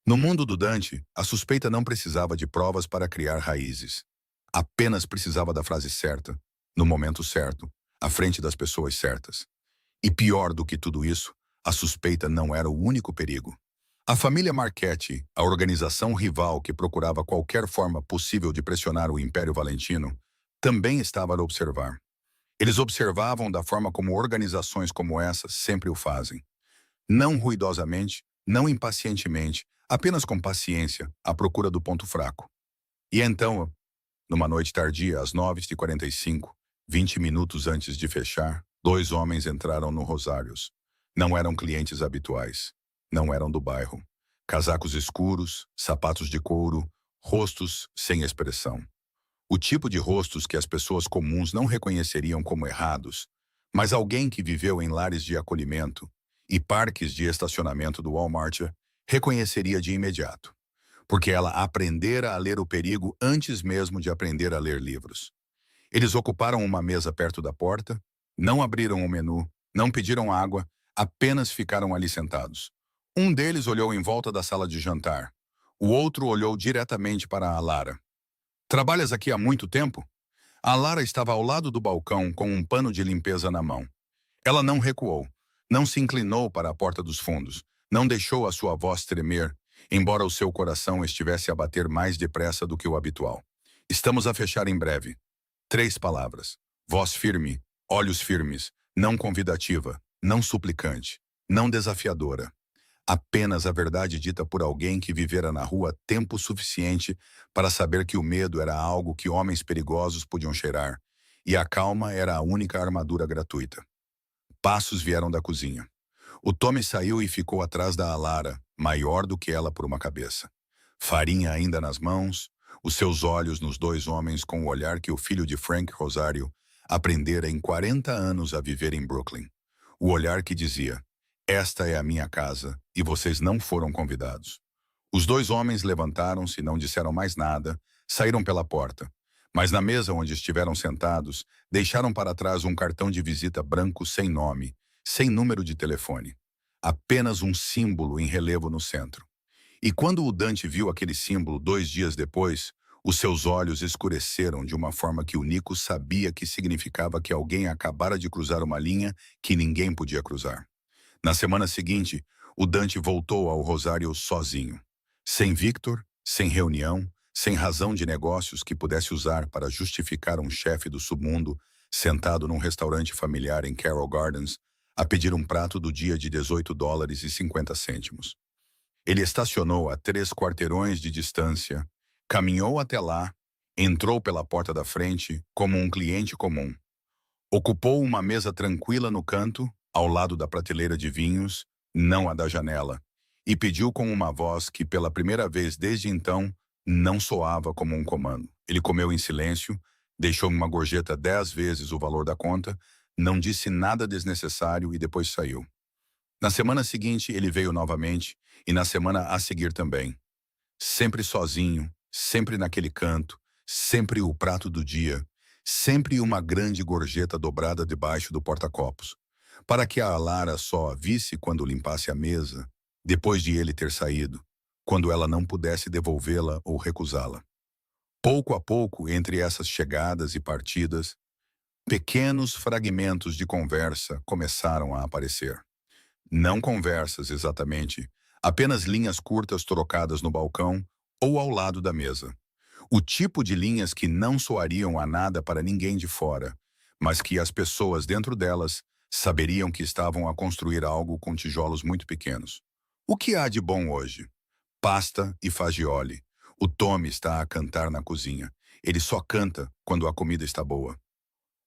No mundo do Dante, a suspeita não precisava de provas para criar raízes. Apenas precisava da frase certa, no momento certo, à frente das pessoas certas. E pior do que tudo isso, a suspeita não era o único perigo. A família Marchetti, a organização rival que procurava qualquer forma possível de pressionar o Império Valentino, também estava a observar. Eles observavam da forma como organizações como essa sempre o fazem. Não ruidosamente, não impacientemente, apenas com paciência, à procura do ponto fraco. E então, numa noite tardia, às 9h45, 20 minutos antes de fechar, 2 homens entraram no Rosários. Não eram clientes habituais. Não eram do bairro. Casacos escuros, sapatos de couro, rostos sem expressão. O tipo de rostos que as pessoas comuns não reconheceriam como errados, mas alguém que viveu em lares de acolhimento e parques de estacionamento do Walmart reconheceria de imediato, porque ela aprendera a ler o perigo antes mesmo de aprender a ler livros. Eles ocuparam uma mesa perto da porta, não abriram o menu, não pediram água, apenas ficaram ali sentados. Um deles olhou em volta da sala de jantar. O outro olhou diretamente para a Lara. "Trabalhas aqui há muito tempo?" A Lara estava ao lado do balcão com um pano de limpeza na mão. Ela não recuou, não se inclinou para a porta dos fundos, não deixou a sua voz tremer, embora o seu coração estivesse a bater mais depressa do que o habitual. "Estamos a fechar em breve." 3 palavras. Voz firme, Olhos firmes, não convidativa, não suplicante, não desafiadora. Apenas a verdade dita por alguém que vivera na rua tempo suficiente para saber que o medo era algo que homens perigosos podiam cheirar, e a calma era a única armadura gratuita. Passos vieram da cozinha. O Tommy saiu e ficou atrás da Alara, maior do que ela por uma cabeça. Farinha ainda nas mãos, os seus olhos nos dois homens com o olhar que o filho de Frank Rosario aprendera em 40 anos a viver em Brooklyn. O olhar que dizia: esta é a minha casa e vocês não foram convidados. Os dois homens levantaram-se e não disseram mais nada, saíram pela porta. Mas na mesa onde estiveram sentados, deixaram para trás um cartão de visita branco sem nome, sem número de telefone. Apenas um símbolo em relevo no centro. E quando o Dante viu aquele símbolo 2 dias depois, os seus olhos escureceram de uma forma que o Nico sabia que significava que alguém acabara de cruzar uma linha que ninguém podia cruzar. Na semana seguinte, o Dante voltou ao Rosário sozinho. Sem Victor, sem reunião, sem razão de negócios que pudesse usar para justificar um chefe do submundo sentado num restaurante familiar em Carroll Gardens a pedir um prato do dia de $18,50. Ele estacionou a 3 quarteirões de distância, caminhou até lá, entrou pela porta da frente como um cliente comum. Ocupou uma mesa tranquila no canto, ao lado da prateleira de vinhos, não a da janela, e pediu com uma voz que, pela primeira vez desde então, não soava como um comando. Ele comeu em silêncio, deixou uma gorjeta 10 vezes o valor da conta, não disse nada desnecessário e depois saiu. Na semana seguinte, ele veio novamente, e na semana a seguir também. Sempre sozinho, sempre naquele canto, sempre o prato do dia, sempre uma grande gorjeta dobrada debaixo do porta-copos, para que a Lara só a visse quando limpasse a mesa, depois de ele ter saído, quando ela não pudesse devolvê-la ou recusá-la. Pouco a pouco, entre essas chegadas e partidas, pequenos fragmentos de conversa começaram a aparecer. Não conversas exatamente, apenas linhas curtas trocadas no balcão ou ao lado da mesa. O tipo de linhas que não soariam a nada para ninguém de fora, mas que as pessoas dentro delas saberiam que estavam a construir algo com tijolos muito pequenos. O que há de bom hoje? Pasta e fagioli. O Tommy está a cantar na cozinha. Ele só canta quando a comida está boa.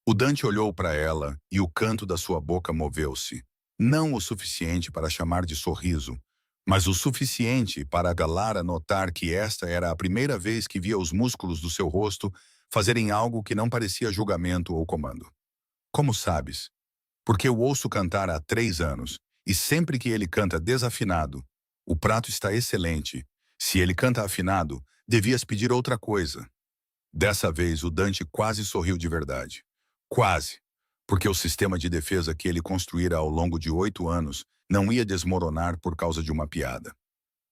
O Dante olhou para ela e o canto da sua boca moveu-se. Não o suficiente para chamar de sorriso, mas o suficiente para a Galara notar que esta era a primeira vez que via os músculos do seu rosto fazerem algo que não parecia julgamento ou comando. Como sabes? Porque eu ouço cantar há 3 anos, e sempre que ele canta desafinado, o prato está excelente. Se ele canta afinado, devias pedir outra coisa. Dessa vez, o Dante quase sorriu de verdade. Quase. Porque o sistema de defesa que ele construíra ao longo de 8 anos não ia desmoronar por causa de uma piada.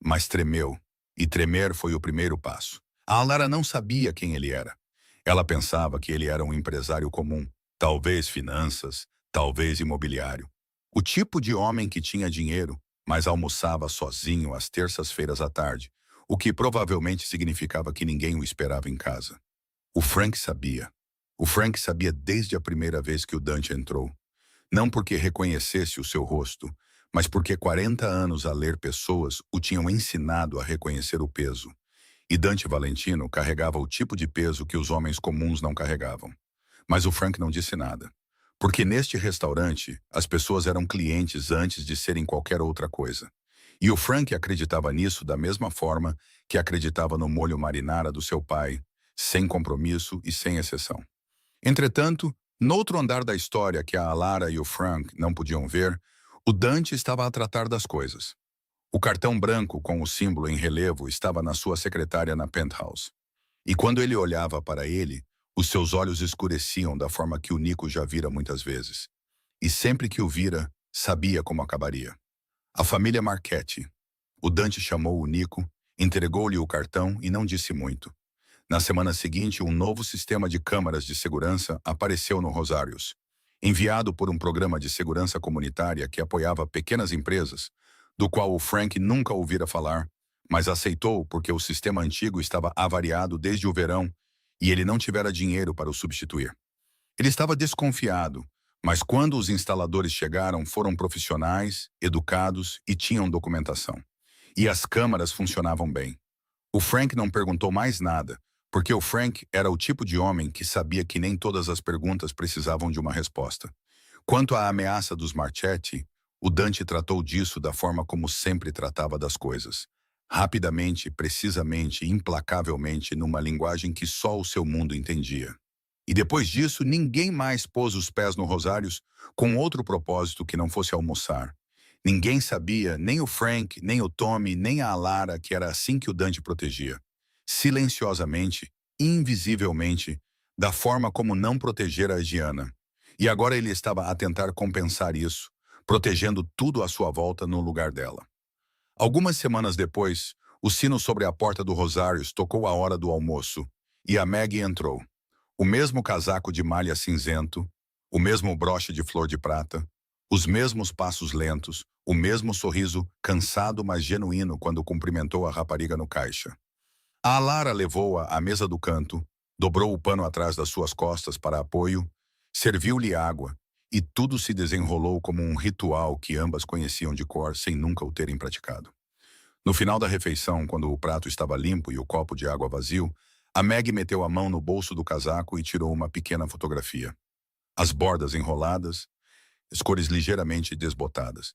Mas tremeu, e tremer foi o primeiro passo. A Alara não sabia quem ele era. Ela pensava que ele era um empresário comum, talvez finanças, talvez imobiliário. O tipo de homem que tinha dinheiro, mas almoçava sozinho às terças-feiras à tarde, o que provavelmente significava que ninguém o esperava em casa. O Frank sabia. O Frank sabia desde a primeira vez que o Dante entrou. Não porque reconhecesse o seu rosto, mas porque 40 anos a ler pessoas o tinham ensinado a reconhecer o peso. E Dante Valentino carregava o tipo de peso que os homens comuns não carregavam. Mas o Frank não disse nada. Porque neste restaurante, as pessoas eram clientes antes de serem qualquer outra coisa. E o Frank acreditava nisso da mesma forma que acreditava no molho marinara do seu pai, sem compromisso e sem exceção. Entretanto, noutro andar da história que a Alara e o Frank não podiam ver, o Dante estava a tratar das coisas. O cartão branco com o símbolo em relevo estava na sua secretária na penthouse. E quando ele olhava para ele, os seus olhos escureciam da forma que o Nico já vira muitas vezes. E sempre que o vira, sabia como acabaria. A família Marchetti. O Dante chamou o Nico, entregou-lhe o cartão e não disse muito. Na semana seguinte, um novo sistema de câmaras de segurança apareceu no Rosários, enviado por um programa de segurança comunitária que apoiava pequenas empresas, do qual o Frank nunca ouvira falar, mas aceitou porque o sistema antigo estava avariado desde o verão e ele não tivera dinheiro para o substituir. Ele estava desconfiado, Mas quando os instaladores chegaram, foram profissionais, educados e tinham documentação. E as câmaras funcionavam bem. O Frank não perguntou mais nada, porque o Frank era o tipo de homem que sabia que nem todas as perguntas precisavam de uma resposta. Quanto à ameaça dos Marchetti, o Dante tratou disso da forma como sempre tratava das coisas. Rapidamente, precisamente, implacavelmente, numa linguagem que só o seu mundo entendia. E depois disso, ninguém mais pôs os pés no Rosários com outro propósito que não fosse almoçar. Ninguém sabia, nem o Frank, nem o Tommy, nem a Alara, que era assim que o Dante protegia. Silenciosamente, invisivelmente, da forma como não protegera a Gianna. E agora ele estava a tentar compensar isso, protegendo tudo à sua volta no lugar dela. Algumas semanas depois, o sino sobre a porta do Rosários tocou a hora do almoço, e a Maggie entrou. O mesmo casaco de malha cinzento, o mesmo broche de flor de prata, os mesmos passos lentos, o mesmo sorriso cansado mas genuíno quando cumprimentou a rapariga no caixa. A Lara levou-a à mesa do canto, dobrou o pano atrás das suas costas para apoio, serviu-lhe água, e tudo se desenrolou como um ritual que ambas conheciam de cor sem nunca o terem praticado. No final da refeição, quando o prato estava limpo e o copo de água vazio, a Meg meteu a mão no bolso do casaco e tirou uma pequena fotografia. As bordas enroladas, as cores ligeiramente desbotadas,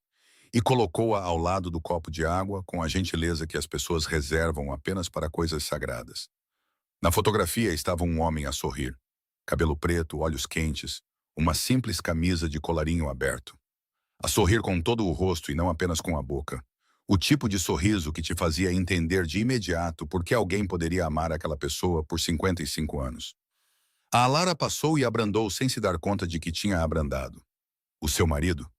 e colocou-a ao lado do copo de água com a gentileza que as pessoas reservam apenas para coisas sagradas. Na fotografia estava um homem a sorrir, cabelo preto, olhos quentes, uma simples camisa de colarinho aberto. A sorrir com todo o rosto e não apenas com a boca. O tipo de sorriso que te fazia entender de imediato por que alguém poderia amar aquela pessoa por 55 anos. A Alara passou e abrandou sem se dar conta de que tinha abrandado. O seu marido?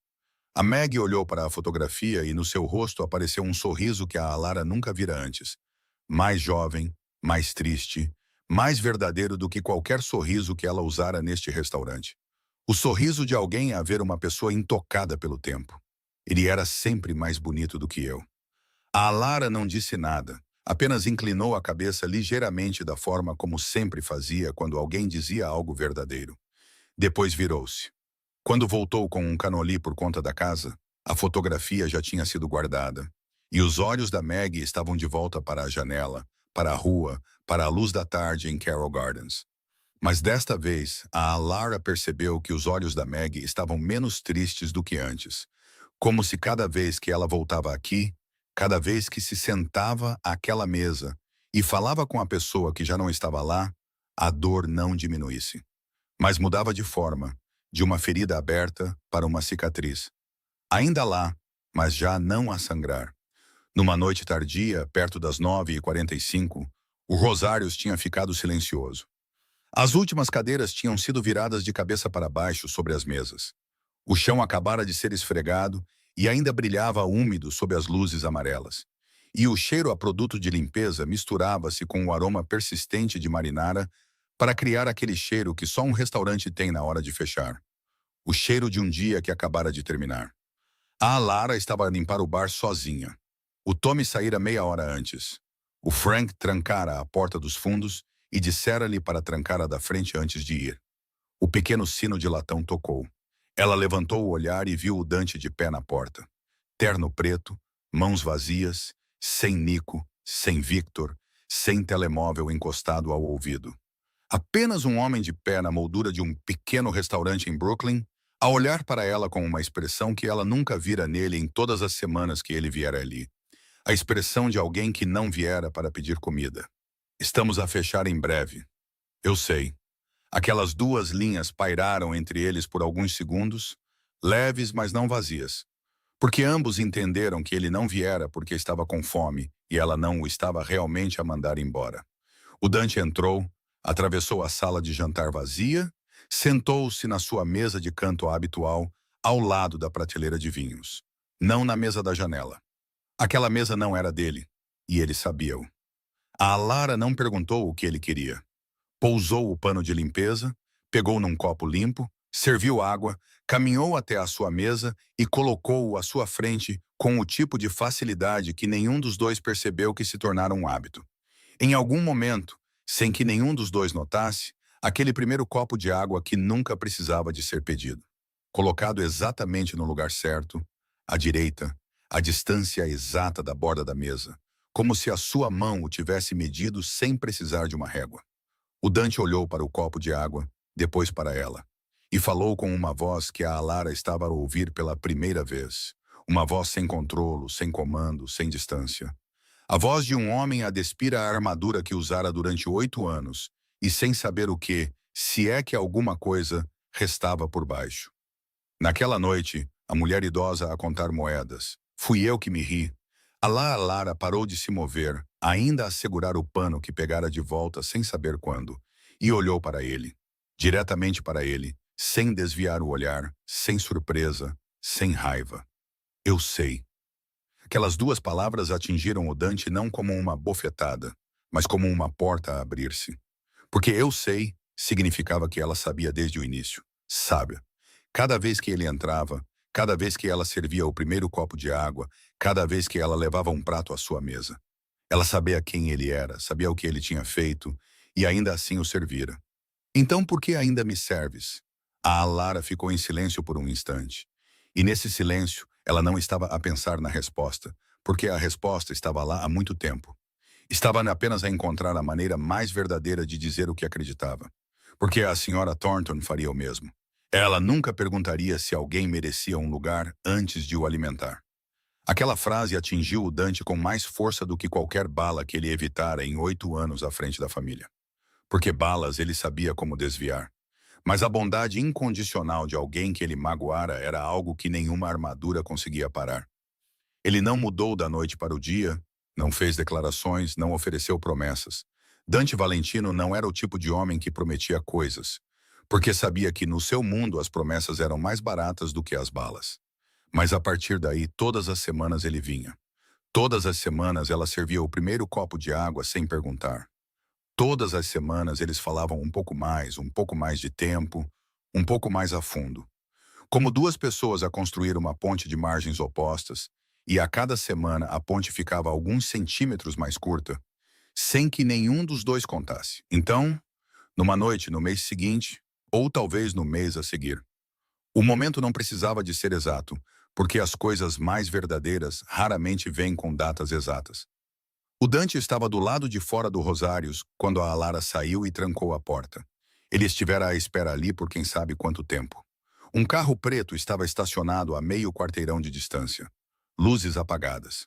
A Meg olhou para a fotografia e no seu rosto apareceu um sorriso que a Alara nunca vira antes. Mais jovem, mais triste, mais verdadeiro do que qualquer sorriso que ela usara neste restaurante. O sorriso de alguém a ver uma pessoa intocada pelo tempo. Ele era sempre mais bonito do que eu. A Alara não disse nada, apenas inclinou a cabeça ligeiramente da forma como sempre fazia quando alguém dizia algo verdadeiro. Depois virou-se. Quando voltou com um canoli por conta da casa, a fotografia já tinha sido guardada, e os olhos da Maggie estavam de volta para a janela, para a rua, para a luz da tarde em Carroll Gardens. Mas desta vez, a Alara percebeu que os olhos da Maggie estavam menos tristes do que antes, como se cada vez que ela voltava aqui, cada vez que se sentava àquela mesa e falava com a pessoa que já não estava lá, a dor não diminuísse, mas mudava de forma, de uma ferida aberta para uma cicatriz. Ainda lá, mas já não a sangrar. Numa noite tardia, perto das 9h45, o Rosários tinha ficado silencioso. As últimas cadeiras tinham sido viradas de cabeça para baixo sobre as mesas. O chão acabara de ser esfregado e ainda brilhava úmido sob as luzes amarelas. E o cheiro a produto de limpeza misturava-se com o aroma persistente de marinara para criar aquele cheiro que só um restaurante tem na hora de fechar. O cheiro de um dia que acabara de terminar. A Lara estava a limpar o bar sozinha. O Tommy saíra meia hora antes. O Frank trancara a porta dos fundos e dissera-lhe para trancar a da frente antes de ir. O pequeno sino de latão tocou. Ela levantou o olhar e viu o Dante de pé na porta. Terno preto, mãos vazias, sem Nico, sem Victor, sem telemóvel encostado ao ouvido. Apenas um homem de pé na moldura de um pequeno restaurante em Brooklyn, a olhar para ela com uma expressão que ela nunca vira nele em todas as semanas que ele viera ali. A expressão de alguém que não viera para pedir comida. Estamos a fechar em breve. Eu sei. Aquelas duas linhas pairaram entre eles por alguns segundos, leves, mas não vazias. Porque ambos entenderam que ele não viera porque estava com fome e ela não o estava realmente a mandar embora. O Dante entrou, atravessou a sala de jantar vazia, sentou-se na sua mesa de canto habitual, ao lado da prateleira de vinhos. Não na mesa da janela. Aquela mesa não era dele, e ele sabia-o. A Lara não perguntou o que ele queria. Pousou o pano de limpeza, pegou num copo limpo, serviu água, caminhou até a sua mesa e colocou-o à sua frente com o tipo de facilidade que nenhum dos dois percebeu que se tornara um hábito. Em algum momento, sem que nenhum dos dois notasse, aquele primeiro copo de água que nunca precisava de ser pedido. colocado exatamente no lugar certo, à direita, a distância exata da borda da mesa, como se a sua mão o tivesse medido sem precisar de uma régua. O Dante olhou para o copo de água, depois para ela, e falou com uma voz que a Alara estava a ouvir pela primeira vez. Uma voz sem controlo, sem comando, sem distância. A voz de um homem a despir a armadura que usara durante 8 anos, e sem saber o que, se é que alguma coisa, restava por baixo. Naquela noite, a mulher idosa a contar moedas. Fui eu que me ri. A Lara parou de se mover, ainda a segurar o pano que pegara de volta sem saber quando, e olhou para ele, diretamente para ele, sem desviar o olhar, sem surpresa, sem raiva. Eu sei. Aquelas duas palavras atingiram o Dante não como uma bofetada, mas como uma porta a abrir-se. Porque eu sei significava que ela sabia desde o início. Sabe? Cada vez que ele entrava, cada vez que ela servia o primeiro copo de água, cada vez que ela levava um prato à sua mesa. Ela sabia quem ele era, sabia o que ele tinha feito, e ainda assim o servira. Então por que ainda me serves? A Alara ficou em silêncio por um instante. E nesse silêncio, ela não estava a pensar na resposta, porque a resposta estava lá há muito tempo. Estava apenas a encontrar a maneira mais verdadeira de dizer o que acreditava. Porque a senhora Thornton faria o mesmo. Ela nunca perguntaria se alguém merecia um lugar antes de o alimentar. Aquela frase atingiu o Dante com mais força do que qualquer bala que ele evitara em 8 anos à frente da família. Porque balas ele sabia como desviar. Mas a bondade incondicional de alguém que ele magoara era algo que nenhuma armadura conseguia parar. Ele não mudou da noite para o dia, não fez declarações, não ofereceu promessas. Dante Valentino não era o tipo de homem que prometia coisas, porque sabia que no seu mundo as promessas eram mais baratas do que as balas. Mas a partir daí, todas as semanas ele vinha. Todas as semanas ela servia o primeiro copo de água sem perguntar. Todas as semanas eles falavam um pouco mais de tempo, um pouco mais a fundo. Como duas pessoas a construir uma ponte de margens opostas, e a cada semana a ponte ficava alguns centímetros mais curta, sem que nenhum dos dois contasse. Então, numa noite no mês seguinte, ou talvez no mês a seguir. O momento não precisava de ser exato, porque as coisas mais verdadeiras raramente vêm com datas exatas. O Dante estava do lado de fora do Rosários quando a Alara saiu e trancou a porta. Ele estivera à espera ali por quem sabe quanto tempo. Um carro preto estava estacionado a meio quarteirão de distância. Luzes apagadas.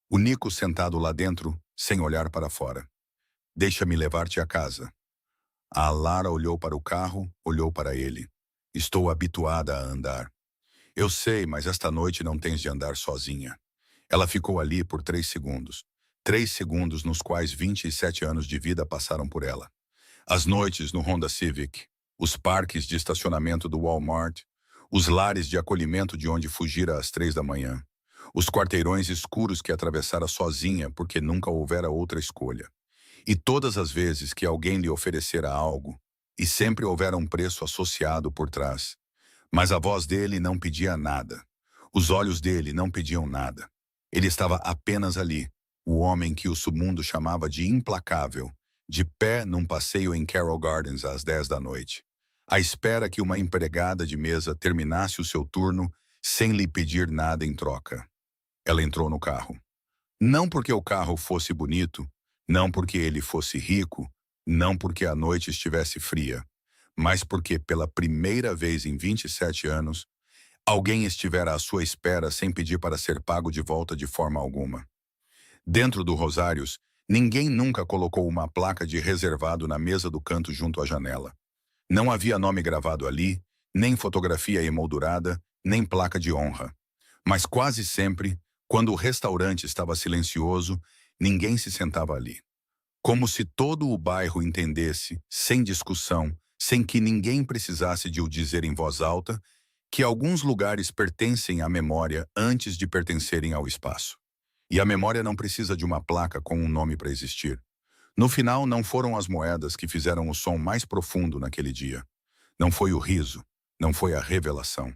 O Nico sentado lá dentro, sem olhar para fora. Deixa-me levar-te a casa. A Lara olhou para o carro, olhou para ele. Estou habituada a andar. Eu sei, mas esta noite não tens de andar sozinha. Ela ficou ali por 3 segundos. 3 segundos nos quais 27 anos de vida passaram por ela. As noites no Honda Civic, os parques de estacionamento do Walmart, os lares de acolhimento de onde fugira às 3 da manhã, os quarteirões escuros que atravessara sozinha porque nunca houvera outra escolha. E todas as vezes que alguém lhe oferecera algo, e sempre houvera um preço associado por trás. Mas a voz dele não pedia nada. Os olhos dele não pediam nada. Ele estava apenas ali, o homem que o submundo chamava de implacável, de pé num passeio em Carroll Gardens às 10 da noite, à espera que uma empregada de mesa terminasse o seu turno sem lhe pedir nada em troca. Ela entrou no carro. Não porque o carro fosse bonito, não porque ele fosse rico, não porque a noite estivesse fria, mas porque pela primeira vez em 27 anos, alguém estivera à sua espera sem pedir para ser pago de volta de forma alguma. Dentro do Rosários, ninguém nunca colocou uma placa de reservado na mesa do canto junto à janela. Não havia nome gravado ali, nem fotografia emoldurada, nem placa de honra. Mas quase sempre, quando o restaurante estava silencioso, ninguém se sentava ali. Como se todo o bairro entendesse, sem discussão, sem que ninguém precisasse de o dizer em voz alta, que alguns lugares pertencem à memória antes de pertencerem ao espaço. E a memória não precisa de uma placa com um nome para existir. No final, não foram as moedas que fizeram o som mais profundo naquele dia. Não foi o riso, não foi a revelação.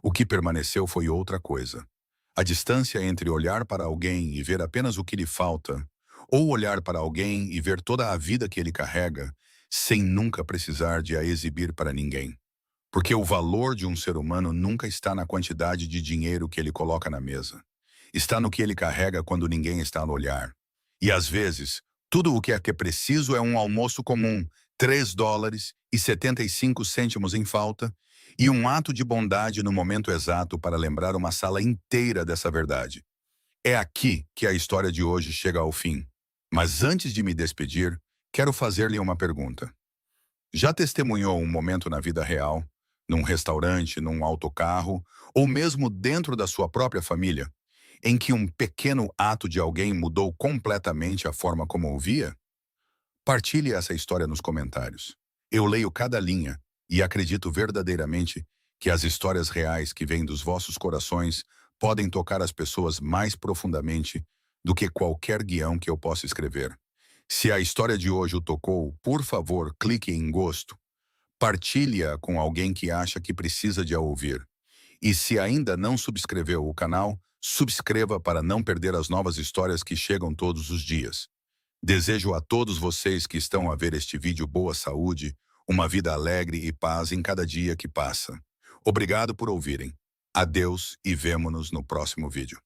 O que permaneceu foi outra coisa. A distância entre olhar para alguém e ver apenas o que lhe falta, ou olhar para alguém e ver toda a vida que ele carrega, sem nunca precisar de a exibir para ninguém. Porque o valor de um ser humano nunca está na quantidade de dinheiro que ele coloca na mesa. Está no que ele carrega quando ninguém está a olhar. E às vezes, tudo o que é preciso é um almoço comum, US$ 3,75 em falta, e um ato de bondade no momento exato para lembrar uma sala inteira dessa verdade. É aqui que a história de hoje chega ao fim. Mas antes de me despedir, quero fazer-lhe uma pergunta. Já testemunhou um momento na vida real, num restaurante, num autocarro, ou mesmo dentro da sua própria família, em que um pequeno ato de alguém mudou completamente a forma como ouvia? Partilhe essa história nos comentários. Eu leio cada linha e acredito verdadeiramente que as histórias reais que vêm dos vossos corações podem tocar as pessoas mais profundamente do que qualquer guião que eu possa escrever. Se a história de hoje o tocou, por favor, clique em gosto. Partilhe-a com alguém que acha que precisa de a ouvir. E se ainda não subscreveu o canal, subscreva para não perder as novas histórias que chegam todos os dias. Desejo a todos vocês que estão a ver este vídeo boa saúde, uma vida alegre e paz em cada dia que passa. Obrigado por ouvirem. Adeus e vemo-nos no próximo vídeo.